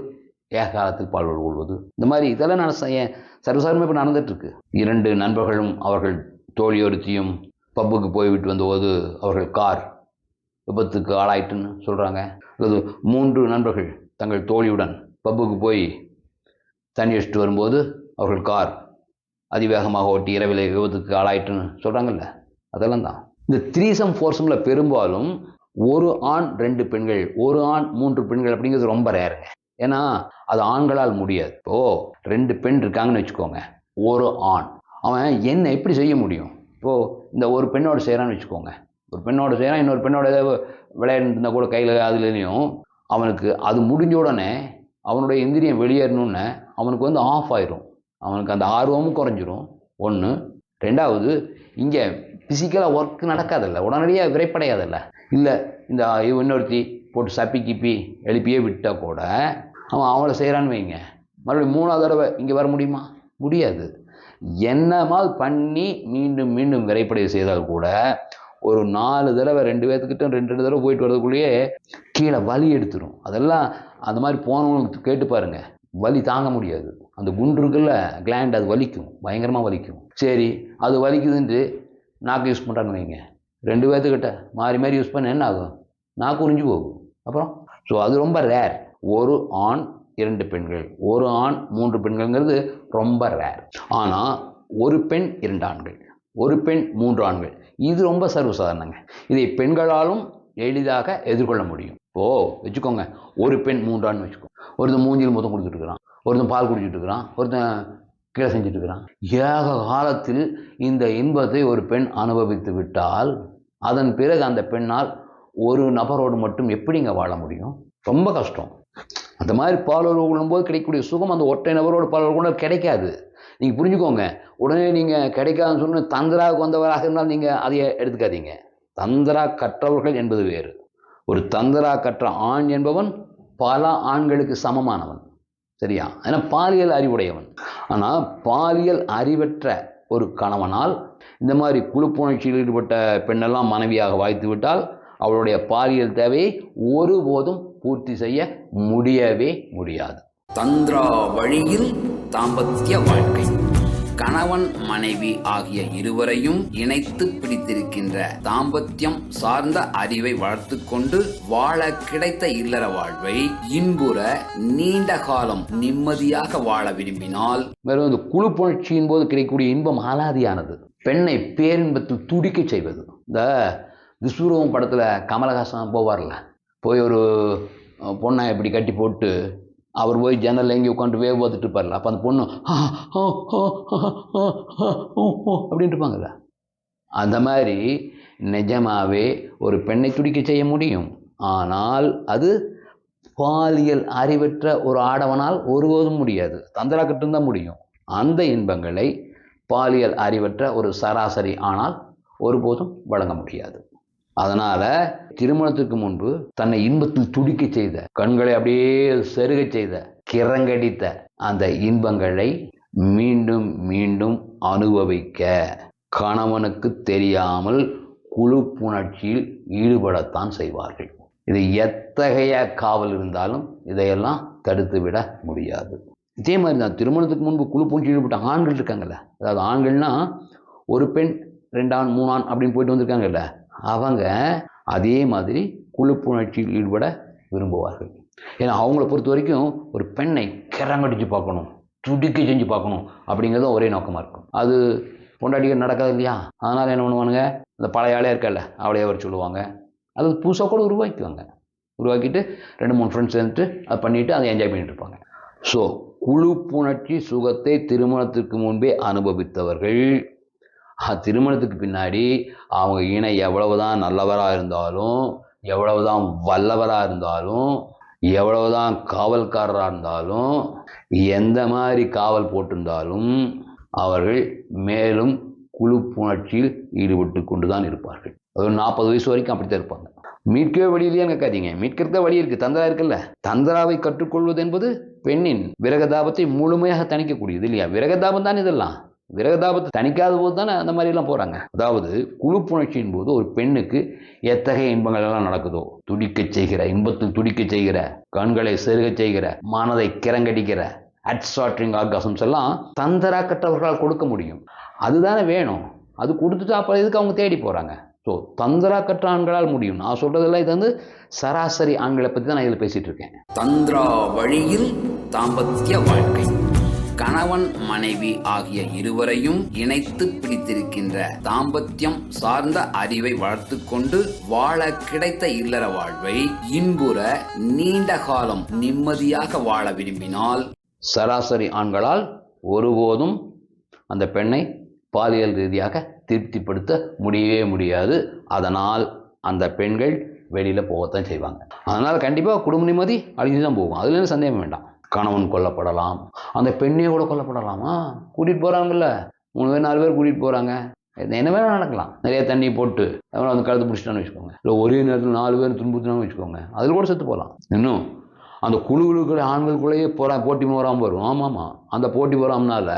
ஏக காலத்தில் பாலுறவு கொள்வது. இந்த மாதிரி இதெல்லாம் சர்வசாதாரணமாக இப்போ நடந்துகிட்ருக்கு. 2 நண்பர்களும் அவர்கள் தோழியொருத்தியும் பப்புக்கு போய்விட்டு வந்தபோது அவர்கள் கார் விபத்துக்கு ஆளாயிட்டுன்னு சொல்கிறாங்க. அல்லது 3 நண்பர்கள் தங்கள் தோழியுடன் பப்புக்கு போய் தண்ணி அடிச்சுட்டு வரும்போது அவர்கள் கார் அதிவேகமாக ஓட்டி இரவில் விபத்துக்கு ஆளாயிட்டுன்னு சொல்கிறாங்கல்ல, அதெல்லாம் தான். இந்த 3சம் 4சம்ல பெரும்பாலும் ஒரு ஆண் 2 பெண்கள், ஒரு ஆண் 3 பெண்கள் அப்படிங்கிறது ரொம்ப ரேருங்க. ஏன்னா அது ஆண்களால் முடியாது. இப்போது 2 பெண் இருக்காங்கன்னு வச்சுக்கோங்க, ஒரு ஆண் அவன் என்ன எப்படி செய்ய முடியும்? இப்போது இந்த ஒரு பெண்ணோடு செய்கிறான்னு வச்சுக்கோங்க, ஒரு பெண்ணோடு செய்கிறான், இன்னொரு பெண்ணோட ஏதாவது விளையாண்டு இருந்தால் கூட கையில் அதுலேயும் அவனுக்கு அது முடிஞ்ச உடனே அவனுடைய இந்திரியம் வெளியேறணுன்னு அவனுக்கு வந்து ஆஃப் ஆயிரும், அவனுக்கு அந்த ஆர்வமும் குறைஞ்சிரும். ஒன்று. ரெண்டாவது, இங்கே ஃபிசிக்கலாக ஒர்க் நடக்காதில்ல, உடனடியாக விரைப்படையாதில்ல. இல்லை இந்த இன்னொருத்தி போட்டு சப்பி கிப்பி எழுப்பியே விட்டால் கூட அவன் அவளை செய்கிறான்னு வைங்க, மறுபடியும் 3ஆவது தடவை இங்கே வர முடியுமா? முடியாது. என்னமாவது பண்ணி மீண்டும் மீண்டும் விரைப்படைய செய்தால் கூட ஒரு 4 தடவை 2 பேர்த்துக்கிட்ட 2 தடவை போயிட்டு வரதுக்குள்ளேயே கீழே வலி எடுத்துடும். அதெல்லாம் அந்த மாதிரி போனவங்களுக்கு கேட்டு பாருங்க, வலி தாங்க முடியாது. அந்த குண்டு இருக்குல்ல கிளாண்ட், அது வலிக்கும், பயங்கரமாக வலிக்கும். சரி, அது வலிக்குதுன்ட்டு நாக்கு யூஸ் பண்ணுறான்னு வைங்க, 2 பேர்த்துக்கிட்ட மாறி மாறி யூஸ் பண்ண என்ன ஆகும்? நாக்கு உறிஞ்சு போகும். அப்புறம் ஸோ அது ரொம்ப ரேர். ஒரு ஆண் 2 பெண்கள், ஒரு ஆண் 3 பெண்கள்ங்கிறது ரொம்ப ரேர். ஆனால் ஒரு பெண் 2 ஆண்கள், ஒரு பெண் 3 ஆண்கள், இது ரொம்ப சர்வசாதாரணங்க. இதை பெண்களாலும் எளிதாக எதிர்கொள்ள முடியும். வச்சுக்கோங்க, ஒரு பெண் 3 ஆண் வச்சுக்கோங்க, ஒருத்தன் மூஞ்சில் மொத்தம் கொடுத்துட்டு இருக்கிறான், ஒருத்தன் பால் குடிச்சிட்டு இருக்கிறான், ஒருத்தன் கீழே செஞ்சுட்டு இருக்கிறான். ஏக காலத்தில் இந்த இன்பத்தை ஒரு பெண் அனுபவித்து விட்டால் அதன் பிறகு அந்த பெண்ணால் ஒரு நபரோடு மட்டும் எப்படிங்க வாழ முடியும்? ரொம்ப கஷ்டம். அந்த மாதிரி பாலுறவு கொள்ளும்போது கிடைக்கக்கூடிய சுகம் அந்த ஒற்றை நபரோடு பாலுறவு கொண்டு கிடைக்காது. நீங்கள் புரிஞ்சுக்கோங்க. உடனே நீங்கள் கிடைக்காதுன்னு சொல்லி தந்திராவுக்கு வந்தவராக இருந்தால் நீங்கள் அதையே எடுத்துக்காதீங்க. தந்திரா கற்றவர்கள் என்பது வேறு. ஒரு தந்திரா கற்ற ஆண் என்பவன் பல ஆண்களுக்கு சமமானவன், சரியா? ஏன்னா பாலியல் அறிவுடையவன். ஆனால் பாலியல் அறிவற்ற ஒரு கணவனால் இந்த மாதிரி குழுப்புணர்ச்சியில் ஈடுபட்ட பெண்ணெல்லாம் மனைவியாக வாய்த்து விட்டால் அவளுடைய பாலியல் தேவையை ஒருபோதும் பூர்த்தி செய்ய முடியவே முடியாது. தந்திரா வழியில் தாம்பத்திய வாழ்க்கை. கணவன் மனைவி ஆகிய இருவரையும் இணைத்து பிடித்திருக்கின்ற தாம்பத்தியம் சார்ந்த அறிவை வளர்த்து கொண்டு வாழ கிடைத்த இல்லற வாழ்வை இன்புற நீண்ட காலம் நிம்மதியாக வாழ விரும்பினால் வெறும் இந்த குழுப்புணர்ச்சியின் போது கிடைக்கக்கூடிய இன்பம் அலாதியானது. பெண்ணை பேரின்பத்தில் துடிக்க செய்வது. இந்த விஸ்வரூபம் படத்தில் கமலஹாசன் போவார்ல, போய் ஒரு பொண்ணை இப்படி கட்டி போட்டு அவர் போய் ஜன்னல் எங்கே உட்காந்து வேவு பார்த்துட்டு இருப்பார்ல, அப்போ அந்த பொண்ணு அப்படின்ட்டு இருப்பாங்கல்ல, அந்த மாதிரி நிஜமாவே ஒரு பெண்ணை துடிக்க செய்ய முடியும். ஆனால் அது பாலியல் அறிவற்ற ஒரு ஆடவனால் ஒருபோதும் முடியாது. தந்திரா கட்டும்தான் முடியும். அந்த இன்பங்களை பாலியல் அறிவற்ற ஒரு சராசரி ஆனால் ஒருபோதும் வழங்க முடியாது. அதனால திருமணத்திற்கு முன்பு தன்னை இன்பத்தில் துடிக்க செய்த, கண்களை அப்படியே செருக செய்த, கிறங்கடித்த அந்த இன்பங்களை மீண்டும் மீண்டும் அனுபவிக்க கணவனுக்கு தெரியாமல் குழுப்புணர்ச்சியில் ஈடுபடத்தான் செய்வார்கள். இது எத்தகைய காவல் இருந்தாலும் இதையெல்லாம் தடுத்து விட முடியாது. இதே மாதிரி தான் திருமணத்துக்கு முன்பு குழுப்புணர்ச்சி ஈடுபட்ட ஆண்கள் இருக்காங்கல்ல, அதாவது ஆண்கள்னா ஒரு பெண் 2 ஆண் 3 ஆண் அப்படின்னு போயிட்டு வந்திருக்காங்கல்ல, அவங்க அதே மாதிரி குழுப்புணர்ச்சியில் ஈடுபட விரும்புவார்கள். ஏன்னா அவங்கள பொறுத்த வரைக்கும் ஒரு பெண்ணை கிறங்கடிச்சு பார்க்கணும், துடிக்க செஞ்சு பார்க்கணும் அப்படிங்கிறது ஒரே நோக்கமாக இருக்கும். அது பொண்டாட்டிகள் நடக்காது இல்லையா? அதனால் என்ன பண்ணுவானுங்க, இந்த பழைய ஆளே இருக்கல அவளையே வர சொல்லுவாங்க. அது புதுசாக கூட உருவாக்கிக்குவாங்க. உருவாக்கிட்டு 2-3 ஃப்ரெண்ட்ஸ் சேர்ந்துட்டு அதை பண்ணிவிட்டு அதை என்ஜாய் பண்ணிட்டு இருப்பாங்க. ஸோ குழுப்புணர்ச்சி சுகத்தை திருமணத்திற்கு முன்பே அனுபவித்தவர்கள் திருமணத்துக்கு பின்னாடி அவங்க இணை எவ்வளவுதான் நல்லவராக இருந்தாலும், எவ்வளவுதான் வல்லவராக இருந்தாலும், எவ்வளவுதான் காவல்காரராக இருந்தாலும், எந்த மாதிரி காவல் போட்டிருந்தாலும் அவர்கள் மேலும் குழுப்புணர்ச்சியில் ஈடுபட்டு கொண்டு தான் இருப்பார்கள். அது 40 வயசு வரைக்கும் அப்படித்தான் இருப்பாங்க. மீட்கவே வழி இல்லையான்னு கேட்காதீங்க, மீட்கிறத வழி இருக்குது. தந்திரா இருக்குல்ல, தந்திராவை கற்றுக்கொள்வது என்பது பெண்ணின் விரகதாபத்தை முழுமையாக தணிக்கக்கூடியது இல்லையா? விரகதாபம் தான் இதெல்லாம். விரகதாபத்தை தணிக்காத போது தானே அந்த மாதிரிலாம் போகிறாங்க. அதாவது குழுப்புணர்ச்சியின் போது ஒரு பெண்ணுக்கு எத்தகைய இன்பங்கள் எல்லாம் நடக்குதோ, துடிக்க செய்கிற, இன்பத்தில் துடிக்க செய்கிற, கண்களை செருக செய்கிற, மனதை கிறங்கடிக்கிற அட்ஸ்டார்டிங் ஆர்காசம்ஸ் எல்லாம் தந்திரா கற்றவர்களால் கொடுக்க முடியும். அதுதானே வேணும். அது கொடுத்துட்டு அப்புறம் இதுக்கு அவங்க தேடி போகிறாங்க. ஸோ தந்திரா கற்ற ஆண்களால் முடியும். நான் சொல்கிறதெல்லாம் இது வந்து சராசரி ஆண்களை பற்றி தான் நான் இதில் பேசிகிட்டு இருக்கேன். தந்திரா வழியில் தாம்பத்திய வாழ்க்கை. கணவன் மனைவி ஆகிய இருவரையும் இணைத்து பிடித்திருக்கின்ற தாம்பத்தியம் சார்ந்த அறிவை வளர்த்து கொண்டு வாழ கிடைத்த இல்லற வாழ்வை இன்புற நீண்ட காலம் நிம்மதியாக வாழ விரும்பினால் சராசரி ஆண்களால் ஒருபோதும் அந்த பெண்ணை பாலியல் ரீதியாக திருப்திப்படுத்த முடியவே முடியாது. அதனால் அந்த பெண்கள் வெளியில் போகத்தான் செய்வாங்க. அதனால் கண்டிப்பாக குடும்ப நிம்மதி அழிஞ்சு தான் போகும். அதுலேருந்து சந்தேகம் வேண்டாம். கணவன் கொல்லப்படலாம், அந்த பெண்ணே கூட கொல்லப்படலாமா? கூட்டிகிட்டு போகிறாங்கல்ல, 3 பேர் 4 பேர் கூட்டிகிட்டு போகிறாங்க, என்ன வேணால் நடக்கலாம். நிறைய தண்ணி போட்டு அவனை வந்து கழுத்து பிடிச்சிட்டான்னு வச்சுக்கோங்க, இல்லை ஒரே நேரத்தில் 4 பேர் துன்புறுத்தினான்னு வச்சுக்கோங்க, அதில் கூட செத்து போகலாம். இன்னும் அந்த குழுக்கள் ஆண்களுக்குள்ளேயே போட்டி போகாமல் வரும். ஆமாம், அந்த போட்டி போகாமனால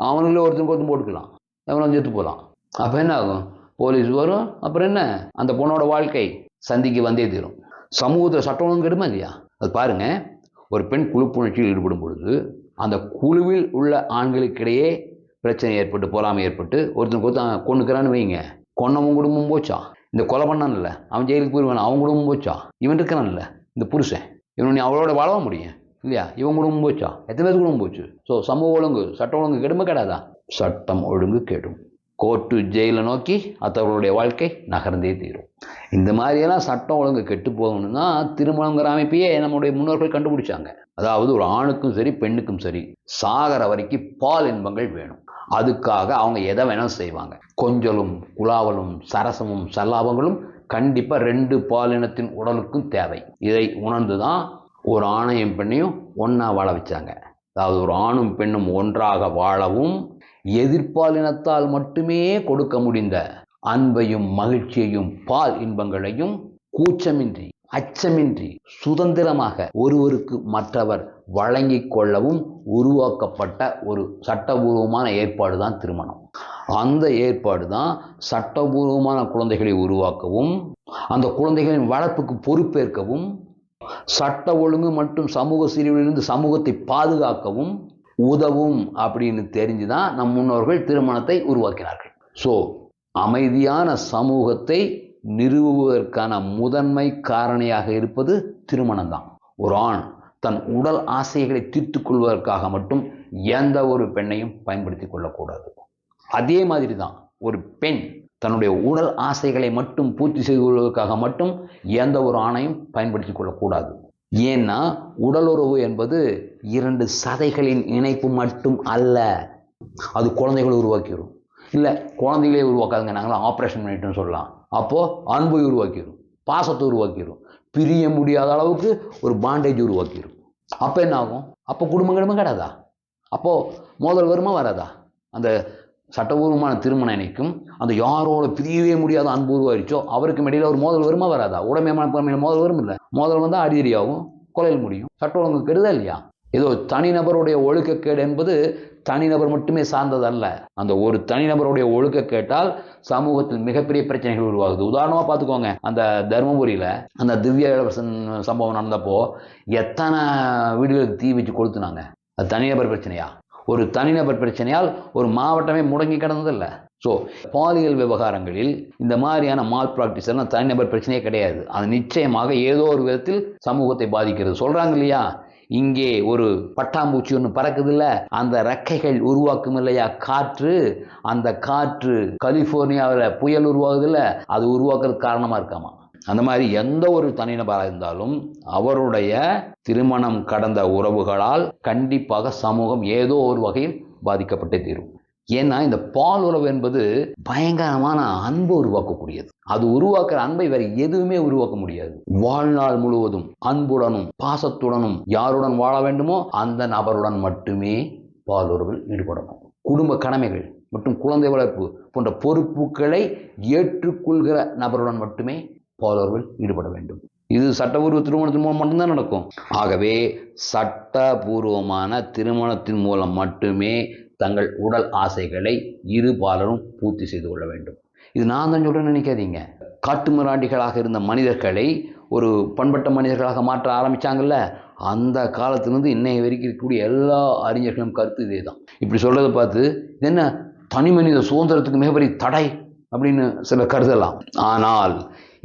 அவனுங்களே ஒருத்தருக்கு போட்டுக்கலாம், எவனை செத்து போகலாம். அப்போ என்ன ஆகும்? போலீஸ் வரும், அப்புறம் என்ன, அந்த பொண்ணோட வாழ்க்கை சந்திக்கு வந்தே தீரும். சமூகத்தில் சட்டம் ஒழுங்கு கெடுமா இல்லையா? அது பாருங்கள், ஒரு பெண் குழுப்புணர்ச்சியில் ஈடுபடும் பொழுது அந்த குழுவில் உள்ள ஆண்களுக்கிடையே பிரச்சனை ஏற்பட்டு, பொறாமை ஏற்பட்டு, ஒருத்தனுக்கு கொண்டுக்கிறான்னு வைங்க, கொன்னவன் குடும்பம் போச்சா, இந்த கொலை பண்ணான்ல அவன் ஜெயிலுக்கு போயிடுவான், அவன் குடும்பம் போச்சா, இவன் இருக்கிறான்ல இந்த புருஷன், இவன் நீ அவளோட வாழ முடியும் இல்லையா? இவன் குடும்பம் போச்சா, எத்தனை பேருக்கு குடும்பம் போச்சு. ஸோ சமூக ஒழுங்கு, சட்ட ஒழுங்கு கெடுமை கிடையாதா? சட்டம் ஒழுங்கு கெடும். கோர்ட்டு ஜெயிலை நோக்கி அத்தவர்களுடைய வாழ்க்கை நகர்ந்தே தீரும். இந்த மாதிரியெல்லாம் சட்டம் ஒழுங்கு கெட்டு போகணும்னா திருமணங்கிற அமைப்பையே நம்முடைய முன்னோர்கள் கண்டுபிடிச்சாங்க. அதாவது ஒரு ஆணுக்கும் சரி பெண்ணுக்கும் சரி சாகர வரைக்கும் பால் இன்பங்கள் வேணும். அதுக்காக அவங்க எதை வேணாலும் செய்வாங்க. கொஞ்சலும் குலாவலும் சரசமும் சல்லாபங்களும் கண்டிப்பாக 2 பாலினத்தின் உடலுக்கும் தேவை. இதை உணர்ந்து தான் ஒரு ஆணையும் பெண்ணையும் ஒன்றா வாழ வச்சாங்க. அதாவது ஒரு ஆணும் பெண்ணும் ஒன்றாக வாழவும் எதிர்பாலினத்தால் மட்டுமே கொடுக்க முடிந்த அன்பையும் மகிழ்ச்சியையும் பால் இன்பங்களையும் கூச்சமின்றி அச்சமின்றி சுதந்திரமாக ஒருவருக்கு மற்றவர் வழங்கி கொள்ளவும் உருவாக்கப்பட்ட ஒரு சட்டபூர்வமான ஏற்பாடு தான் திருமணம். அந்த ஏற்பாடு தான் சட்டபூர்வமான குழந்தைகளை உருவாக்கவும், அந்த குழந்தைகளின் வளர்ப்புக்கு பொறுப்பேற்கவும், சட்ட ஒழுங்கு மற்றும் சமூக சீர்கேட்டிலிருந்து சமூகத்தை பாதுகாக்கவும் உதவும் அப்படின்னு தெரிஞ்சு தான் நம் முன்னோர்கள் திருமணத்தை உருவாக்கினார்கள். ஸோ அமைதியான சமூகத்தை நிறுவுவதற்கான முதன்மை காரணியாக இருப்பது திருமணம் தான். ஒரு ஆண் தன் உடல் ஆசைகளை தீர்த்து கொள்வதற்காக மட்டும் எந்த ஒரு பெண்ணையும் பயன்படுத்தி கொள்ளக்கூடாது. அதே மாதிரி தான் ஒரு பெண் தன்னுடைய உடல் ஆசைகளை மட்டும் பூர்த்தி செய்து கொள்வதற்காக மட்டும் எந்த ஒரு ஆணையும் பயன்படுத்தி கொள்ளக்கூடாது. ஏன்னா உடலுறவு என்பது 2 சதைகளின் இணைப்பு மட்டும் அல்ல. அது குழந்தைகளை உருவாக்கிடும். இல்லை குழந்தைகளே உருவாக்காதுங்க, நாங்களாம் ஆப்ரேஷன் பண்ணிட்டோன்னு சொல்லலாம். அப்போது அன்பை உருவாக்கிடும். பாசத்தை உருவாக்கிடும். பிரிய முடியாத அளவுக்கு ஒரு பாண்டேஜ் உருவாக்கிடும். அப்போ என்ன ஆகும்? அப்போ குடும்பங்களுமே கிடையாதா? அப்போது மோதல் வருமா வராதா? அந்த சட்டபூர்வமான திருமணம் இணைக்கும் அந்த யாரோட பிரியவே முடியாத அன்பு உருவாயிருச்சோ அவருக்கு இடையில ஒரு மோதல் வருமா வராதா? உடைமையான மோதல் வரும் இல்லை? மோதல் வந்தால் அடிதடியாகும், கொலையில் முடியும். சட்ட ஒழுங்கு கெடுதா இல்லையா? ஏதோ தனிநபருடைய ஒழுக்கக்கேடு என்பது தனிநபர் மட்டுமே சார்ந்தது அல்ல. அந்த ஒரு தனிநபருடைய ஒழுக்கக்கேட்டால் சமூகத்தில் மிகப்பெரிய பிரச்சனைகள் உருவாகுது. உதாரணமாக பார்த்துக்கோங்க, அந்த தருமபுரியில் அந்த திவ்ய இளவரசன் சம்பவம் நடந்தப்போ எத்தனை வீடுகளுக்கு தீ வச்சு கொளுத்துனாங்க. அது தனிநபர் பிரச்சனையா? ஒரு தனிநபர் பிரச்சனையால் ஒரு மாவட்டமே முடங்கி கிடந்ததில்லை. ஸோ பாலியல் விவகாரங்களில் இந்த மாதிரியான மால் ப்ராக்டிஸ் எல்லாம் தனிநபர் பிரச்சனையே கிடையாது. அது நிச்சயமாக ஏதோ ஒரு விதத்தில் சமூகத்தை பாதிக்கிறது. சொல்கிறாங்க இல்லையா, இங்கே ஒரு பட்டாம்பூச்சி ஒன்று பறக்குது இல்லை, அந்த ரெக்கைகள் உருவாக்கும் இல்லையா காற்று, அந்த காற்று கலிஃபோர்னியாவில் புயல் உருவாகுது இல்லை, அது உருவாக்குறதுக்கு காரணமாக இருக்காமா. அந்த மாதிரி எந்த ஒரு தனிநபராக இருந்தாலும் அவருடைய திருமணம் கடந்த உறவுகளால் கண்டிப்பாக சமூகம் ஏதோ ஒரு வகையில் பாதிக்கப்பட்டே தீரும். ஏன்னா இந்த பால் உறவு என்பது பயங்கரமான அன்பு உருவாக்கக்கூடியது. அது உருவாக்குற அன்பை வேற எதுவுமே உருவாக்க முடியாது. வாழ்நாள் முழுவதும் அன்புடனும் பாசத்துடனும் யாருடன் வாழ வேண்டுமோ அந்த நபருடன் மட்டுமே பால் உறவில் ஈடுபடணும். குடும்ப கடமைகள் மற்றும் குழந்தை வளர்ப்பு போன்ற பொறுப்புகளை ஏற்றுக்கொள்கிற நபருடன் மட்டுமே பால் உறவில் ஈடுபட வேண்டும். இது சட்டபூர்வ திருமணத்தின் மூலம் மட்டும்தான் நடக்கும். ஆகவே சட்டபூர்வமான திருமணத்தின் மூலம் மட்டுமே தங்கள் உடல் ஆசைகளை இரு பாலரும் பூர்த்தி செய்து கொள்ள வேண்டும். இது நான் தான் சொல்றேன்னு நினைக்காதீங்க. காட்டுமிராண்டிகளாக இருந்த மனிதர்களை ஒரு பண்பட்ட மனிதர்களாக மாற்ற ஆரம்பிச்சாங்கல்ல, அந்த காலத்திலிருந்து இன்னைய வரைக்கும் இருக்கக்கூடிய எல்லா அறிஞர்களும் கருத்து இதே தான். இப்படி சொல்றதை பார்த்து இது என்ன தனி மனித சுதந்திரத்துக்கு மிகப்பெரிய தடை அப்படின்னு சில கருதலாம். ஆனால்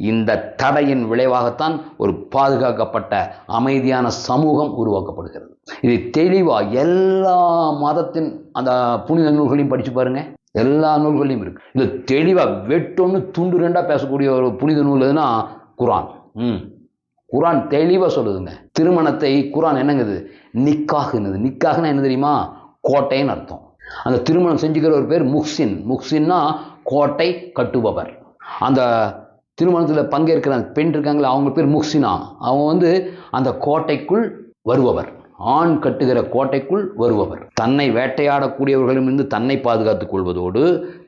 இந்த தடையின் விளைவாகத்தான் ஒரு பாதுகாக்கப்பட்ட அமைதியான சமூகம் உருவாக்கப்படுகிறது. இது தெளிவா எல்லா மதத்தின் அந்த புனித நூல்களையும் படிச்சு பாருங்க, எல்லா நூல்களையும் இருக்கு. இது தெளிவா வெட்டொன்னு துண்டு ரெண்டா பேசக்கூடிய ஒரு புனித நூல் எதுனா குரான். குரான் தெளிவா சொல்லுதுங்க. திருமணத்தை குரான் என்னங்குது? நிக்காகுன்னு. நிக்காகுன்னா என்ன தெரியுமா? கோட்டைன்னு அர்த்தம். அந்த திருமணம் செஞ்சுக்கிற ஒரு பேர் முஹ்சின். முஹ்சின்னா கோட்டை கட்டுபவர். அந்த திருமணத்தில் பங்கேற்கிற பெண் இருக்காங்களா, அவங்க பேர் முஹ்சினா. அவங்க அந்த கோட்டைக்குள் வருபவர், ஆண் கட்டுகிற கோட்டைக்குள் வருபவர். தன்னை வேட்டையாடக்கூடியவர்களிடமிருந்து தன்னை பாதுகாத்துக் கொள்வதோடு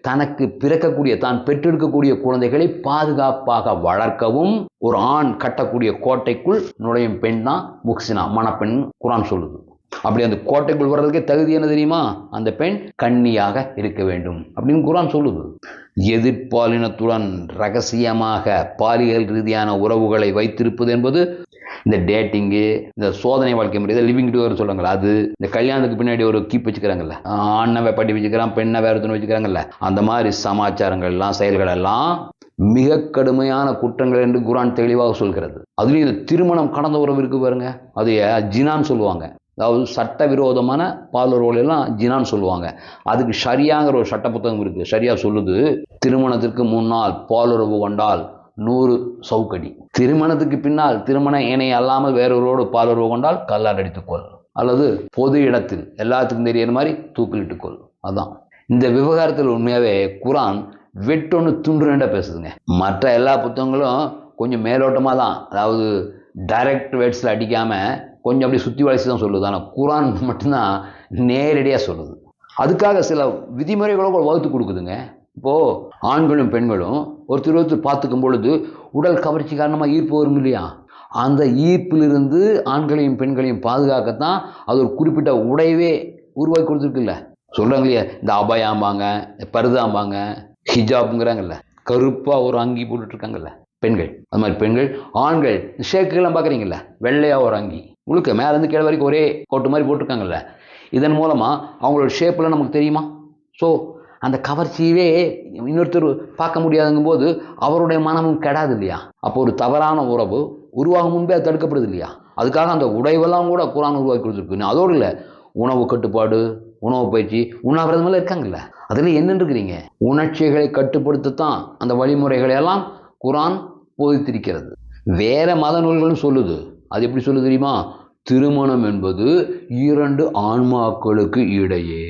தனக்கு பிறக்கக்கூடிய தான் பெற்றெடுக்கக்கூடிய குழந்தைகளை பாதுகாப்பாக வளர்க்கவும் ஒரு ஆண் கட்டக்கூடிய கோட்டைக்குள் நுழையும் பெண் தான் முஹ்சினா, மணப்பெண் குரான் சொல்லுது. அப்படி அந்த கோட்டைக்குள் வர்றதுக்கே தகுதி என்ன தெரியுமா? அந்த பெண் கன்னியாக இருக்க வேண்டும் அப்படின்னு குரான் சொல்லுது. எதிர்பாலினத்துடன் ரகசியமாக பாலியல் ரீதியான உறவுகளை வைத்திருப்பது என்பது இந்த டேட்டிங்கு, இந்த சோதனை வாழ்க்கை முறை, லிவிங் டுகெதர் சொல்றாங்கல்ல, அது இந்த கல்யாணத்துக்கு பின்னாடி ஒரு கீப் வச்சுக்கிறாங்கல்ல, ஆண்ணை பட்டி வச்சுக்கிறான், பெண்ணை வேறு ஒன்று வச்சுக்கிறாங்கல்ல, அந்த மாதிரி சமாச்சாரங்கள் எல்லாம் செயல்கள் எல்லாம் மிக கடுமையான குற்றங்கள் என்று குரான் தெளிவாக சொல்கிறது. அதுலேயும் இந்த திருமணம் கடந்த உறவு இருக்கு பாருங்க, அது ஜினான்னு சொல்லுவாங்க. அதாவது சட்டவிரோதமான பாலுறவுகள் எல்லாம் ஜினான்னு சொல்லுவாங்க. அதுக்கு ஷரியாங்கிற ஒரு சட்ட புத்தகம் இருக்குது. ஷரியா சொல்லுது, திருமணத்திற்கு முன்னால் பாலுறவு கொண்டால் 100 சவுக்கடி, திருமணத்துக்கு பின்னால் திருமண இணை அல்லாமல் வேறொருவோடு பாலுறவு கொண்டால் கல்லால் அடித்துக்கொள், அல்லது பொது இடத்தில் எல்லாத்துக்கும் தெரியற மாதிரி தூக்கிலிட்டுக்கொள். அதான் இந்த விவகாரத்தில் உண்மையாகவே குரான் வெட்டொன்று துண்டு ரெண்டா பேசுதுங்க. மற்ற எல்லா புத்தகங்களும் கொஞ்சம் மேலோட்டமாக தான், அதாவது டைரக்ட் வேர்ட்ஸில் அடிக்காமல் கொஞ்சம் அப்படி சுற்றி வளைச்சி தான் சொல்லுது. ஆனால் குரான் மட்டும்தான் நேரடியாக சொல்லுது. அதுக்காக சில விதிமுறைகளோ வகுத்து கொடுக்குதுங்க. இப்போது ஆண்களும் பெண்களும் ஒருத்தர் பார்த்துக்கும் பொழுது உடல் கவர்ச்சி காரணமாக ஈர்ப்பு வரும் இல்லையா, அந்த ஈர்ப்பிலிருந்து ஆண்களையும் பெண்களையும் பாதுகாக்கத்தான் அது ஒரு குறிப்பிட்ட உடையவே உருவாக்கி கொடுத்துருக்குல்ல. சொல்கிறாங்க இல்லையா, இந்த அபாயாம்பாங்க, பருதாம்பாங்க, ஹிஜாப்ங்கிறாங்கல்ல, கருப்பாக ஒரு அங்கி போட்டுட்ருக்காங்கல்ல பெண்கள். அது மாதிரி பெண்கள், ஆண்கள் ஷேக்குலாம் பார்க்குறீங்கல்ல, வெள்ளையாக ஒரு அங்கி முழுக்க மேலேருந்து கீழே வரைக்கும் ஒரே கோட்டு மாதிரி போட்டிருக்காங்கல்ல. இதன் மூலமாக அவங்களோட ஷேப்பில் நமக்கு தெரியுமா? ஸோ அந்த கவர்ச்சியவே இன்னொருத்தர் பார்க்க முடியாதுங்கும் போது அவருடைய மனமும் கெடாது இல்லையா? அப்போ ஒரு தவறான உறவு உருவாகும் முன்பே அது தடுக்கப்படுது இல்லையா? அதுக்காக அந்த உடைவெல்லாம் கூட குரான் உருவாக்கி கொடுத்துருக்கு. அதோடு இல்லை, உணவு கட்டுப்பாடு, உணவு பயிற்சி, உண்ணாவிரதமெல்லாம் இருக்காங்கல்ல, அதில் என்னென்னு இருக்கிறீங்க? உணர்ச்சிகளை கட்டுப்படுத்தத்தான் அந்த வழிமுறைகளை எல்லாம் குரான் போதித்திருக்கிறது. வேற மத நூல்களும் சொல்லுது. அது எப்படி சொல்லுது தெரியுமா? திருமணம் என்பது 2 ஆன்மாக்களுக்கு இடையே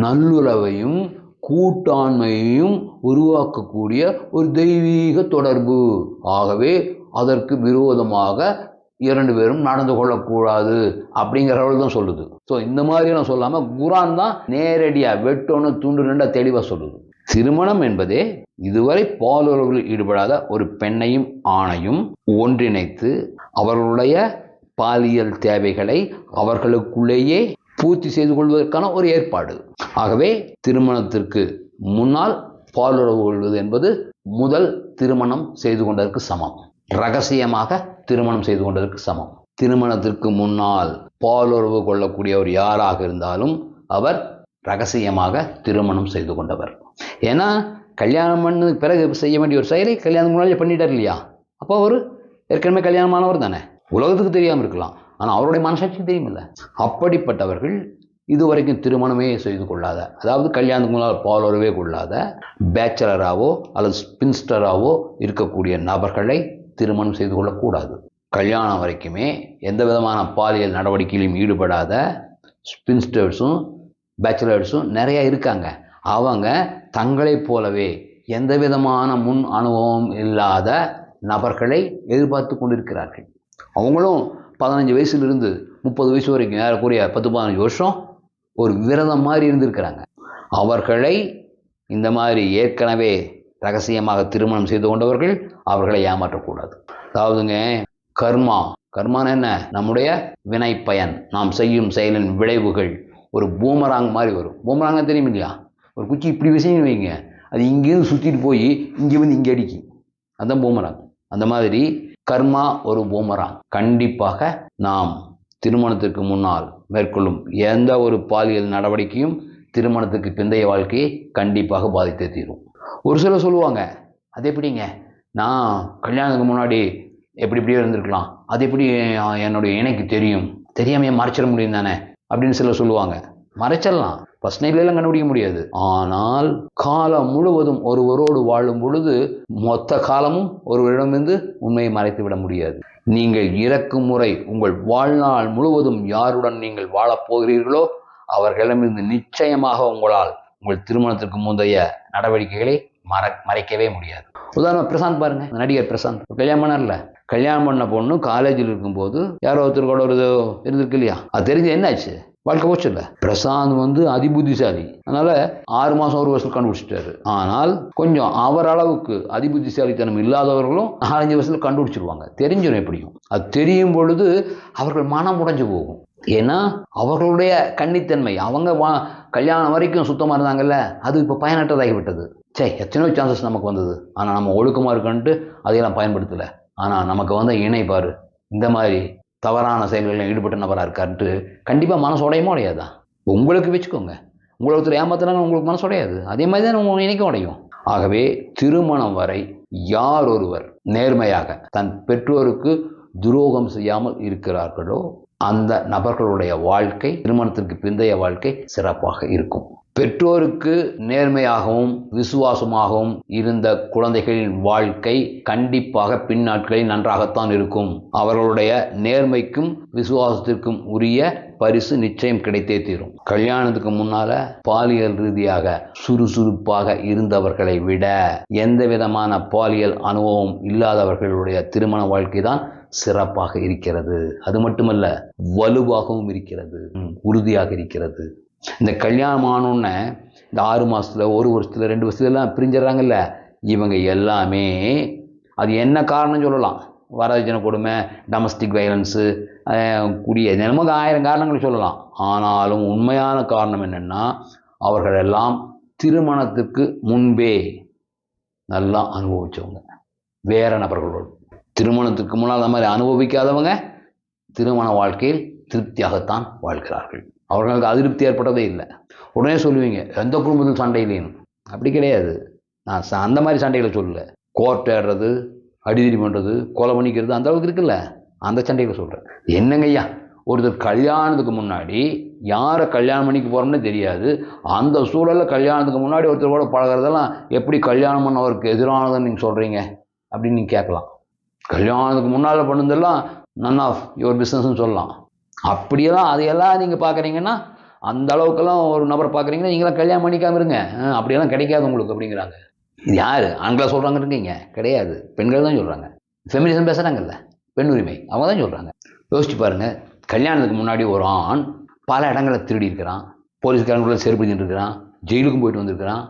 நல்லுறவையும் கூட்டாண்மையையும் உருவாக்கக்கூடிய ஒரு தெய்வீக தொடர்பு. ஆகவே அதற்கு விரோதமாக 2 பேரும் நடந்து கொள்ளக்கூடாது அப்படிங்கிற அளவு தான் சொல்லுது. ஸோ இந்த மாதிரிலாம் சொல்லாமல் குரான் தான் நேரடியாக வெட்டொன்று துண்டு 2 தெளிவாக சொல்லுது. திருமணம் என்பதே இதுவரை பாலுறவில் ஈடுபடாத ஒரு பெண்ணையும் ஆணையும் ஒன்றிணைத்து அவர்களுடைய பாலியல் தேவைகளை அவர்களுக்குள்ளேயே பூர்த்தி செய்து கொள்வதற்கான ஒரு ஏற்பாடு. ஆகவே திருமணத்திற்கு முன்னால் பாலுறவு கொள்வது என்பது முதல் திருமணம் செய்து கொண்டதற்கு சமம். ரகசியமாக திருமணம் செய்து கொண்டதற்கு சமம். திருமணத்திற்கு முன்னால் பாலுறவு கொள்ளக்கூடியவர் யாராக இருந்தாலும் அவர் ரகசியமாக திருமணம் செய்து கொண்டவர். ஏன்னா கல்யாணம் பண்ணதுக்கு பிறகு செய்ய வேண்டிய ஒரு செயலை கல்யாணம் முன்னாலே பண்ணிட்டார் இல்லையா? அப்போ அவர் ஏற்கனவே கல்யாணமானவர் தானே. உலகத்துக்கு தெரியாமல் இருக்கலாம், ஆனால் அவருடைய மனசாட்சி தெரியுமில்ல. அப்படிப்பட்டவர்கள் இதுவரைக்கும் திருமணமே செய்து கொள்ளாத, அதாவது கல்யாணத்துக்கு முன்னால் பாலுறவே கொள்ளாத பேச்சலராகவோ அல்லது ஸ்பின்ஸ்டராகவோ இருக்கக்கூடிய நபர்களை திருமணம் செய்து கொள்ளக்கூடாது. கல்யாணம் வரைக்குமே எந்த விதமான பாலியல் நடவடிக்கையிலும் ஈடுபடாத ஸ்பின்ஸ்டர்ஸும் பேச்சலர்ஸும் நிறையா இருக்காங்க. அவங்க தங்களைப் போலவே எந்த விதமான முன் அனுபவம் இல்லாத நபர்களை எதிர்பார்த்து கொண்டிருக்கிறார்கள். அவங்களும் 15 வயசுலேருந்து 30 வயசு வரைக்கும் ஏறக்கூடிய 10-15 வருஷம் ஒரு விரதம் மாதிரி இருந்திருக்கிறாங்க. அவர்களை இந்த மாதிரி ஏற்கனவே ரகசியமாக திருமணம் செய்து கொண்டவர்கள் அவர்களை ஏமாற்றக்கூடாது. அதாவதுங்க கர்மான்னு என்ன? நம்முடைய வினை பயன், நாம் செய்யும் செயலின் விளைவுகள் ஒரு பூமராங் மாதிரி வரும். பூமராங்க தெரியும் இல்லையா? ஒரு குச்சி இப்படி விஷயம் வைங்க, அது இங்கேருந்து சுற்றிட்டு போய் இங்கே வந்து இங்கே அடிக்கும், அதுதான் பூமராங். அந்த மாதிரி கர்மா ஒரு பூமராங். கண்டிப்பாக நாம் திருமணத்திற்கு முன்னால் மேற்கொள்ளும் எந்த ஒரு பாலியல் நடவடிக்கையும் திருமணத்துக்கு பிந்தைய வாழ்க்கையை கண்டிப்பாக பாதித்தே தீரும். ஒரு சிலர் சொல்லுவாங்க, அது எப்படிங்க, நான் கல்யாணத்துக்கு முன்னாடி எப்படியே இருந்திருக்கலாம், அது எப்படி என்னுடைய இணைக்கு தெரியாமையே மறைச்சிட முடியும் தானே அப்படின்னு சிலர் சொல்லுவாங்க. மறைச்சிடலாம், ஃபர்ஸ்ட் நைட்லாம் கண்டுபிடிக்க முடியாது. ஆனால் காலம் முழுவதும் ஒருவரோடு வாழும் பொழுது மொத்த காலமும் ஒருவரிடமிருந்து உண்மையை மறைத்து விட முடியாது. நீங்கள் இறக்கும் முறை உங்கள் வாழ்நாள் முழுவதும் யாருடன் நீங்கள் வாழப்போகிறீர்களோ அவர்களிடமிருந்து நிச்சயமாக உங்களால் உங்கள் திருமணத்திற்கு முந்தைய நடவடிக்கைகளை மறைக்கவே முடியாது. உதாரணம் பிரசாந்த் பாருங்க, நடிகர் பிரசாந்த் கல்யாணம் பண்ணல. கல்யாணம் பண்ண பொண்ணு காலேஜில் இருக்கும்போது யாரோ ஒருத்தர் கூட ஒரு இருந்திருக்கு இல்லையா? அது தெரிஞ்சு என்னாச்சு? வாழ்க்கை போச்சு இல்லை. பிரசாந்த் அதிபுத்திசாலி, அதனால 6 மாதம் 1 வருஷம் கண்டுபிடிச்சிட்டாரு. ஆனால் கொஞ்சம் அவர் அளவுக்கு அதிபுத்திசாலித்தனம் இல்லாதவர்களும் 4-5 வருஷத்துல கண்டுபிடிச்சிருவாங்க. தெரிஞ்சிடும் எப்படியும். அது தெரியும் பொழுது அவர்கள் மனம் உடைஞ்சு போகும். ஏன்னா அவர்களுடைய கன்னித்தன்மை, அவங்க கல்யாணம் வரைக்கும் சுத்தமாக இருந்தாங்கல்ல, அது இப்போ பயனற்றதாகிவிட்டது. எத்தனையோ சான்சஸ் நமக்கு வந்தது, ஆனால் நம்ம ஒழுக்கமாக இருக்கன்ட்டு அதையெல்லாம் பயன்படுத்தலை. ஆனால் நமக்கு இணை பாரு இந்த மாதிரி தவறான செயல்களில் ஈடுபட்ட நபராக இருக்காருன்ட்டு கண்டிப்பாக மனசு உடையுமா உடையாதா? உங்களுக்கு வச்சுக்கோங்க, உங்களை ஒருத்தர் ஏமாத்துறாங்க, உங்களுக்கு மனசு உடையாது. அதே மாதிரி தான் உங்கள் இணைக்க உடையும். ஆகவே திருமணம் வரை யார் ஒருவர் நேர்மையாக தன் பெற்றோருக்கு துரோகம் செய்யாமல் இருக்கிறார்களோ அந்த நபர்களுடைய வாழ்க்கை, திருமணத்திற்கு பிந்தைய வாழ்க்கை சிறப்பாக இருக்கும். பெற்றோருக்கு நேர்மையாகவும் விசுவாசமாகவும் இருந்த குழந்தைகளின் வாழ்க்கை கண்டிப்பாக பின்னாட்களில் நன்றாகத்தான் இருக்கும். அவர்களுடைய நேர்மைக்கும் விசுவாசத்திற்கும் உரிய பரிசு நிச்சயம் கிடைத்தே தீரும். கல்யாணத்துக்கு முன்னால பாலியல் ரீதியாக சுறுசுறுப்பாக இருந்தவர்களை விட எந்த விதமான பாலியல் அனுபவம் இல்லாதவர்களுடைய திருமண வாழ்க்கை தான் சிறப்பாக இருக்கிறது. அது மட்டுமல்ல, வலுவாகவும் இருக்கிறது, உறுதியாக இருக்கிறது. இந்த கல்யாணம் ஆனோன்னு இந்த 6 மாதத்தில் 1 வருஷத்தில் 2 வருஷத்துலாம் பிரிஞ்சிடறாங்கல்ல, இவங்க எல்லாமே அது என்ன காரணம் சொல்லலாம்? வரதட்சணை கொடுமை, டொமஸ்டிக் வயலன்ஸு, குடிய நமக்கு 1000 காரணங்கள் சொல்லலாம். ஆனாலும் உண்மையான காரணம் என்னென்னா, அவர்கள் எல்லாம் திருமணத்துக்கு முன்பே நல்லா அனுபவித்தவங்க வேற நபர்களோடு. திருமணத்துக்கு முன்னால் அந்த மாதிரி அனுபவிக்காதவங்க திருமண வாழ்க்கையில் திருப்தியாகத்தான் வாழ்கிறார்கள். அவர்களுக்கு அதிருப்தி ஏற்பட்டதே இல்லை. உடனே சொல்லுவீங்க, எந்த குடும்பத்தில் சண்டை இல்லைன்னு. அப்படி கிடையாது. நான் அந்த மாதிரி சண்டைகளை சொல்லலை. கோர்ட் ஏறுறது, அடிதிரி பண்ணுறது, கொலை பண்ணிக்கிறது, அந்த அளவுக்கு இருக்குல்ல, அந்த சண்டைகளை சொல்கிறேன். என்னங்க ஐயா, ஒருத்தர் கல்யாணத்துக்கு முன்னாடி யாரை கல்யாணம் பண்ணிக்க போகிறோம்னு தெரியாது, அந்த சூழலில் கல்யாணத்துக்கு முன்னாடி ஒருத்தர் கூட பழகிறதெல்லாம் எப்படி கல்யாணம் பண்ணவருக்கு எதிரானதுன்னு நீங்கள் சொல்கிறீங்க அப்படின்னு நீங்கள் கேட்கலாம். கல்யாணத்துக்கு முன்னால் பண்ணதெல்லாம் நன் ஆஃப் யுவர் பிஸ்னஸ்ன்னு சொல்லலாம். அப்படியெல்லாம் அதையெல்லாம் நீங்கள் பார்க்குறீங்கன்னா அந்த அளவுக்கெல்லாம் ஒரு நபரை பார்க்குறீங்கன்னா நீங்களாம் கல்யாணம் பண்ணிக்காம இருங்க, அப்படியெல்லாம் கிடைக்காது உங்களுக்கு அப்படிங்கிறாங்க. இது யார் ஆண்களாக சொல்கிறாங்கன்னு இருக்கீங்க? கிடையாது, பெண்கள் தான் சொல்கிறாங்க. ஃபெமினிசம் பேசுகிறாங்கல்ல, பெண் உரிமை, அவங்க தான் சொல்கிறாங்க. யோசிச்சு பாருங்கள், கல்யாணத்துக்கு முன்னாடி ஒரு ஆண் பல இடங்களை திருடி இருக்கிறான், போலீஸ்காரங்களுக்குள்ள செருப்பு இருக்கிறான், ஜெயிலுக்கும் போயிட்டு வந்திருக்கிறான்,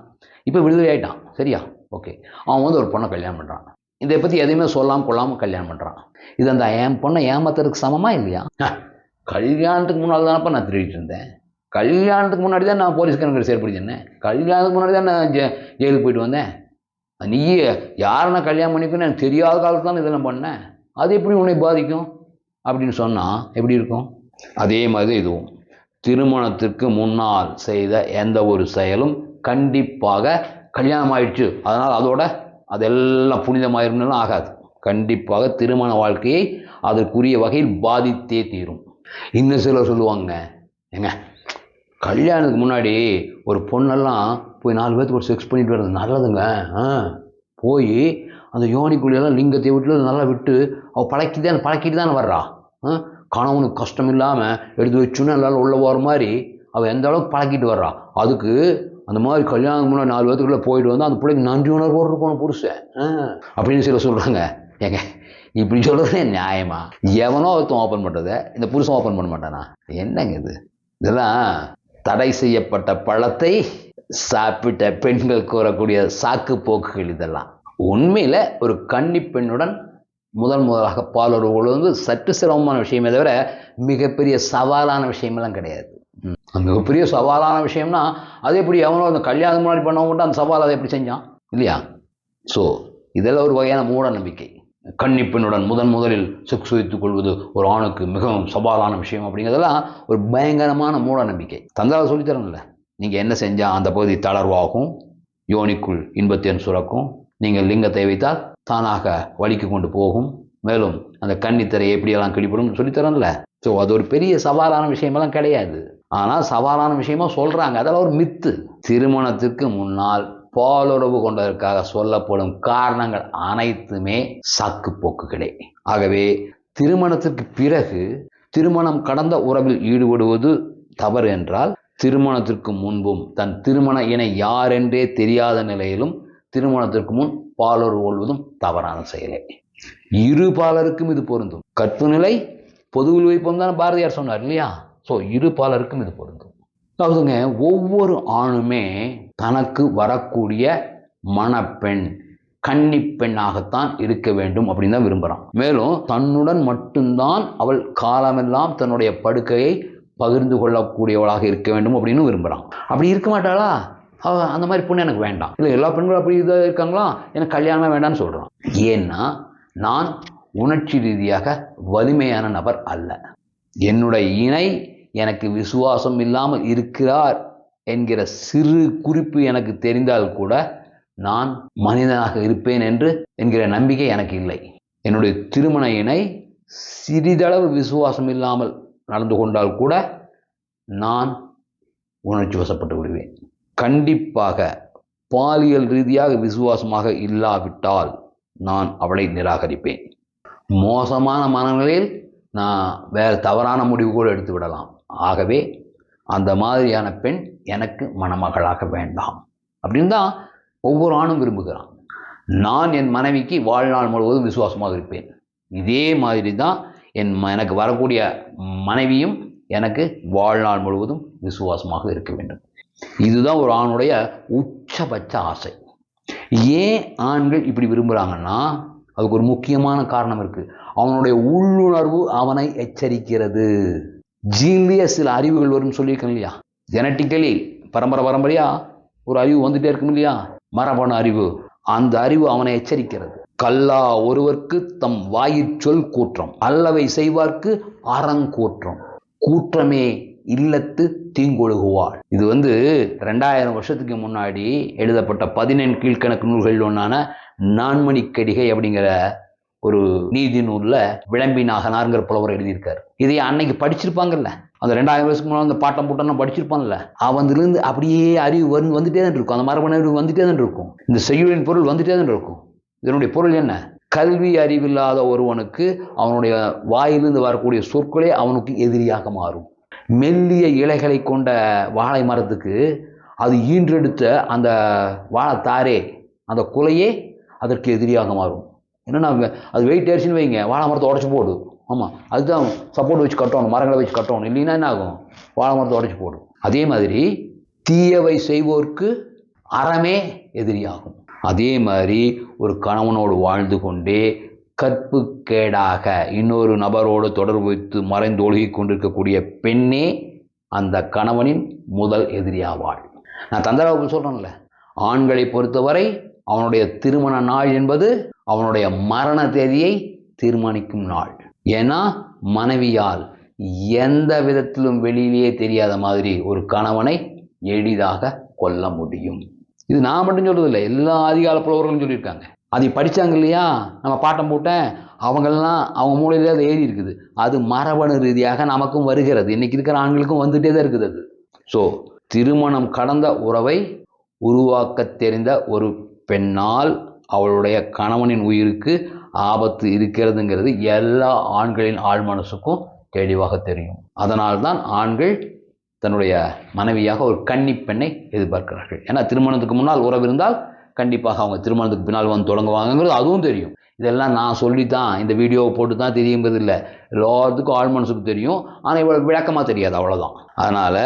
இப்போ விடுதலை ஆகிட்டான், சரியா? ஓகே, அவன் வந்து ஒரு பொண்ணை கல்யாணம் பண்ணுறான், இதை பற்றி எதையுமே சொல்லாமல் கொள்ளாமல் கல்யாணம் பண்ணுறான். இது அந்த பொண்ணை ஏமாத்துறதுக்கு சமமா இல்லையா? கல்யாணத்துக்கு முன்னால் தானப்பா நான் திருடிட்டு இருந்தேன், கல்யாணத்துக்கு முன்னாடி தான் நான் போலீஸ்காரங்க செயற்படுத்தினேன், கல்யாணத்துக்கு முன்னாடி தான் நான் ஜெயிலுக்கு போயிட்டு வந்தேன், நீ யாரை நான் கல்யாணம் பண்ணிக்கணும்னு எனக்கு தெரியாத காலத்தில் தான் இதெல்லாம் பண்ணேன், அது எப்படி உன்னை பாதிக்கும் அப்படின்னு சொன்னால் எப்படி இருக்கும்? அதே மாதிரி இதுவும் திருமணத்திற்கு முன்னால் செய்த எந்த ஒரு செயலும் கண்டிப்பாக கல்யாணம் ஆயிடுச்சு அதனால் அதோட அதெல்லாம் புனிதமாயிருந்தாலும் ஆகாது. கண்டிப்பாக திருமண வாழ்க்கையை அதற்குரிய வகையில் பாதித்தே தீரும். இன்னும் சிலர் சொல்லுவாங்க, ஏங்க கல்யாணத்துக்கு முன்னாடி ஒரு பொண்ணெல்லாம் போய் 4 பேருக்கு ஒரு செக்ஸ் பண்ணிட்டு வர்றது நல்லதுங்க, போய் அந்த யோனிக்குள்ளெல்லாம் லிங்கத்தை விட்டு நல்லா விட்டு அவள் பழக்கிட்டு தானே வர்றா, கணவனுக்கு கஷ்டம் இல்லாமல் எடுத்து வச்சுன்னு எல்லாரும் உள்ள போகிற மாதிரி அவள் எந்த அளவுக்கு பழக்கிட்டு வர்றா, அதுக்கு அந்த மாதிரி கல்யாணத்துக்கு முன்னாடி 4 பேத்துக்குள்ளே போயிட்டு வந்து அந்த பிள்ளைக்கு நன்றி உணர்வோடு இருக்கணும் புருஷன் அப்படின்னு சில சொல்கிறாங்க. ஏங்க இப்படி சொல்கிறதே நியாயமா? எவனோ ஒருத்தன் ஓப்பன் பண்ணுறதை இந்த புருஷன் ஓப்பன் பண்ண மாட்டானா? என்னங்க இது? இதெல்லாம் தடை செய்யப்பட்ட பழத்தை சாப்பிட்ட பெண்கள் கூறக்கூடிய சாக்கு போக்குகள் இதெல்லாம். உண்மையில் ஒரு கன்னி பெண்ணுடன் முதலாக பாலுறவு வந்து சற்று சிரமமான விஷயமே தவிர மிகப்பெரிய சவாலான விஷயமெல்லாம் கிடையாது. மிகப்பெரிய சவாலான விஷயம்னா அது எப்படி எவனோ அந்த கல்யாணம் முன்னாடி பண்ணவங்க அந்த சவால் அதை எப்படி செஞ்சான் இல்லையா? ஸோ இதெல்லாம் ஒரு வகையான மூட நம்பிக்கை. கன்னி பெண்ணுடன் முதலில் செக்ஸ் வைத்துக் கொள்வது ஒரு ஆணுக்கு மிகவும் சவாலான விஷயம் அப்படிங்கிறதெல்லாம் ஒரு பயங்கரமான மூட நம்பிக்கை. தந்தால் சொல்லித்தரணும்ல, நீங்கள் என்ன செஞ்சால் அந்த பகுதி தளர்வாகும், யோனிக்குள் இன்பத்தேன் சுரக்கும், நீங்கள் லிங்கத்தை வைத்தால் தானாக வலிக்கு கொண்டு போகும், மேலும் அந்த கன்னித்திரையை எப்படியெல்லாம் கிழிப்படும் சொல்லித்தரல. ஸோ அது ஒரு பெரிய சவாலான விஷயமெல்லாம் கிடையாது. ஆனால் சவாலான விஷயமா சொல்கிறாங்க, அதெல்லாம் ஒரு மித்து. திருமணத்திற்கு முன்னால் பாலுறவு கொண்டதற்காக சொல்லப்படும் காரணங்கள் அனைத்துமே சாக்கு போக்குகளே. ஆகவே திருமணத்திற்கு பிறகு திருமணம் கடந்த உறவில் ஈடுபடுவது தவறு என்றால், திருமணத்திற்கு முன்பும் தன் திருமண இணை யார் என்றே தெரியாத நிலையிலும் திருமணத்திற்கு முன் பாலுறவு கொள்வதும் தவறான செயலே. இரு பாலருக்கும் இது பொருந்தும். கற்பு நிலை பொதுவில் வைப்போம் தான் பாரதியார் சொன்னார் இல்லையா? ஸோ இரு பாலருக்கும் இது பொருந்தும். அதாவதுங்க, ஒவ்வொரு ஆணுமே தனக்கு வரக்கூடிய மணப்பெண் கன்னி பெண்ணாகத்தான் இருக்க வேண்டும் அப்படின்னு தான் விரும்புகிறான். மேலும் தன்னுடன் மட்டும்தான் அவள் காலமெல்லாம் தன்னுடைய படுக்கையை பகிர்ந்து கொள்ளக்கூடியவளாக இருக்க வேண்டும் அப்படின்னு விரும்புகிறான். அப்படி இருக்க மாட்டாளா? அந்த மாதிரி பொண்ணு எனக்கு வேண்டாம். இல்லை எல்லா பெண்களும் அப்படி இதாக இருக்காங்களா, எனக்கு கல்யாணமே வேண்டாம்னு சொல்கிறான். ஏன்னா நான் உணர்ச்சி ரீதியாக வலிமையான நபர் அல்ல, என்னுடைய இணை எனக்கு விசுவாசம் இல்லாமல் இருக்கிறார் என்கிற சிறு குறிப்பு எனக்கு தெரிந்தால் கூட நான் மனிதனாக இருப்பேன் என்கிற நம்பிக்கை எனக்கு இல்லை. என்னுடைய திருமண இணை சிறிதளவு விசுவாசம் இல்லாமல் நடந்து கொண்டால் கூட நான் உணர்ச்சி வசப்பட்டு விடுவேன். கண்டிப்பாக பாலியல் ரீதியாக விசுவாசமாக இல்லாவிட்டால் நான் அவளை நிராகரிப்பேன். மோசமான மனநிலையில் நான் வேறு தவறான முடிவு கூட எடுத்து விடலாம். ஆகவே அந்த மாதிரியான பெண் எனக்கு மணமகளாக வேண்டாம் அப்படின்னு தான் ஒவ்வொரு ஆணும் விரும்புகிறான். நான் என் மனைவிக்கு வாழ்நாள் முழுவதும் விசுவாசமாக இருப்பேன். இதே மாதிரி தான் எனக்கு வரக்கூடிய மனைவியும் எனக்கு வாழ்நாள் முழுவதும் விசுவாசமாக இருக்க வேண்டும். இதுதான் ஒரு ஆணுடைய உச்சபட்ச ஆசை. ஏன் ஆண்கள் இப்படி விரும்புகிறாங்கன்னா அதுக்கு ஒரு முக்கியமான காரணம் இருக்குது. அவனுடைய உள்ளுணர்வு அவனை எச்சரிக்கிறது. ஜீன்லேயே சில அறிவுகள் வரும்னு சொல்லியிருக்கேன் இல்லையா? ஜெனட்டிக்கலி பரம்பரையாக ஒரு அறிவு வந்துட்டே இருக்கும் இல்லையா? மரபணு அறிவு. அந்த அறிவு அவனை எச்சரிக்கிறது. கல்லா ஒருவர்க்கு தம் வாயிற்சொல் கூற்றம், அல்லவை செய்வார்க்கு அறங்கூற்றம், கூற்றமே இல்லத்து தீங்கொழுகுவாள். இது 2000 வருஷத்துக்கு முன்னாடி எழுதப்பட்ட 14 கீழ்கணக்கு நூல்கள் ஒன்றான நான்மணிக்கடிகை அப்படிங்கிற ஒரு நீதி நூலில் விளம்பி நாகனாருங்கிற புலவர் எழுதியிருக்காரு. இதை அன்னைக்கு படிச்சிருப்பாங்கல்ல, அந்த 2000 வருஷத்துக்கு முன்னாடி அந்த பாட்டம் பூட்டம்லாம் படிச்சிருப்பான்ல, அவன்லேருந்து அப்படியே அறிவு வந்துட்டே தான் இருக்கும். அந்த மரபணு அறிவு வந்துட்டே தான் இருக்கும். இந்த செய்யுளின் பொருள் வந்துட்டே தான் இருக்கும். இதனுடைய பொருள் என்ன? கல்வி அறிவில்லாத ஒருவனுக்கு அவனுடைய வாயிலிருந்து வரக்கூடிய சொற்களே அவனுக்கு எதிரியாக மாறும். மெல்லிய இலைகளை கொண்ட வாழை மரத்துக்கு அது ஈன்றெடுத்த அந்த வாழைத்தாரே, அந்த குலையே அதற்கு எதிரியாக மாறும். என்னன்னா அது வெயிட் ஏறிச்சுன்னு வைங்க, வாழை மரத்தை உடச்சி போடும். ஆமாம், அதுதான் சப்போர்ட் வச்சு கட்டணும், மரங்களை வச்சு கட்டணும். இல்லைன்னா என்ன ஆகும்? வாழை மரத்தை உடச்சி போடும். அதே மாதிரி தீயவை செய்வோருக்கு அறமே எதிரியாகும். அதே மாதிரி ஒரு கணவனோடு வாழ்ந்து கொண்டே கற்புக்கேடாக இன்னொரு நபரோடு தொடர்பு வைத்து மறைந்து ஒழுகி கொண்டிருக்கக்கூடிய பெண்ணே அந்த கணவனின் முதல் எதிரியாவாள். நான் தந்திராவுக்கு சொல்கிறேன்ல, ஆண்களை பொறுத்தவரை அவனுடைய திருமண நாள் என்பது அவனுடைய மரண தேதியை தீர்மானிக்கும் நாள். ஏன்னா மனைவியால் எந்த விதத்திலும் வெளியிலேயே தெரியாத மாதிரி ஒரு கணவனை எளிதாக கொல்ல முடியும். இது நான் மட்டும் சொல்றதில்லை, எல்லா ஆதிகால புலவர்களும் சொல்லியிருக்காங்க. அதை படித்தாங்க இல்லையா, நம்ம பாட்டம் போட்டேன், அவங்கெல்லாம் அவங்க மூலையிலே அது ஏறி இருக்குது. அது மரபணு ரீதியாக நமக்கும் வருகிறது. இன்னைக்கு இருக்கிற ஆண்களுக்கும் வந்துட்டே தான் இருக்குது அது. ஸோ திருமணம் கடந்த உறவை உருவாக்க தெரிந்த ஒரு பெண்ணால் அவளுடைய கணவனின் உயிருக்கு ஆபத்து இருக்கிறதுங்கிறது எல்லா ஆண்களின் ஆழ் மனசுக்கும் தெளிவாக தெரியும். அதனால்தான் ஆண்கள் தன்னுடைய மனைவியாக ஒரு கன்னி பெண்ணை எதிர்பார்க்கிறார்கள். ஏன்னா திருமணத்துக்கு முன்னால் உறவு இருந்தால் கண்டிப்பாக அவங்க திருமணத்துக்கு பின்னால் வந்து தொடங்குவாங்கங்கிறது அதுவும் தெரியும். இதெல்லாம் நான் சொல்லித்தான் இந்த வீடியோவை போட்டு தான் தெரியுங்கிறது இல்லை, எல்லாத்துக்கும் ஆழ் மனசுக்கு தெரியும். ஆனால் இவ்வளோ விளக்கமாக தெரியாது, அவ்வளோதான். அதனால்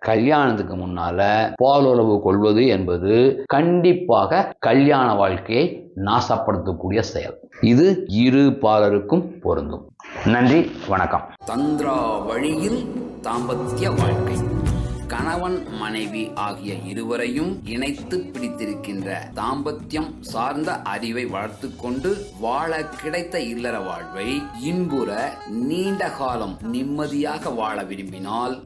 கல்யாணத்துக்கு முன்னால் பாலுறவு கொள்வது என்பது கண்டிப்பாக கல்யாண வாழ்க்கையை நாசப்படுத்தக்கூடிய செயல். இது இரு பாலருக்கும் பொருந்தும். நன்றி, வணக்கம். தந்திரா வழியில் தாம்பத்திய வாழ்க்கை. கணவன் மனைவி ஆகிய இருவரையும் இணைத்து பிடித்திருக்கின்ற தாம்பத்தியம் சார்ந்த அறிவை வளர்த்து கொண்டு வாழ கிடைத்த இல்லற வாழ்வை இன்புற நீண்ட காலம் நிம்மதியாக வாழ விரும்பினால்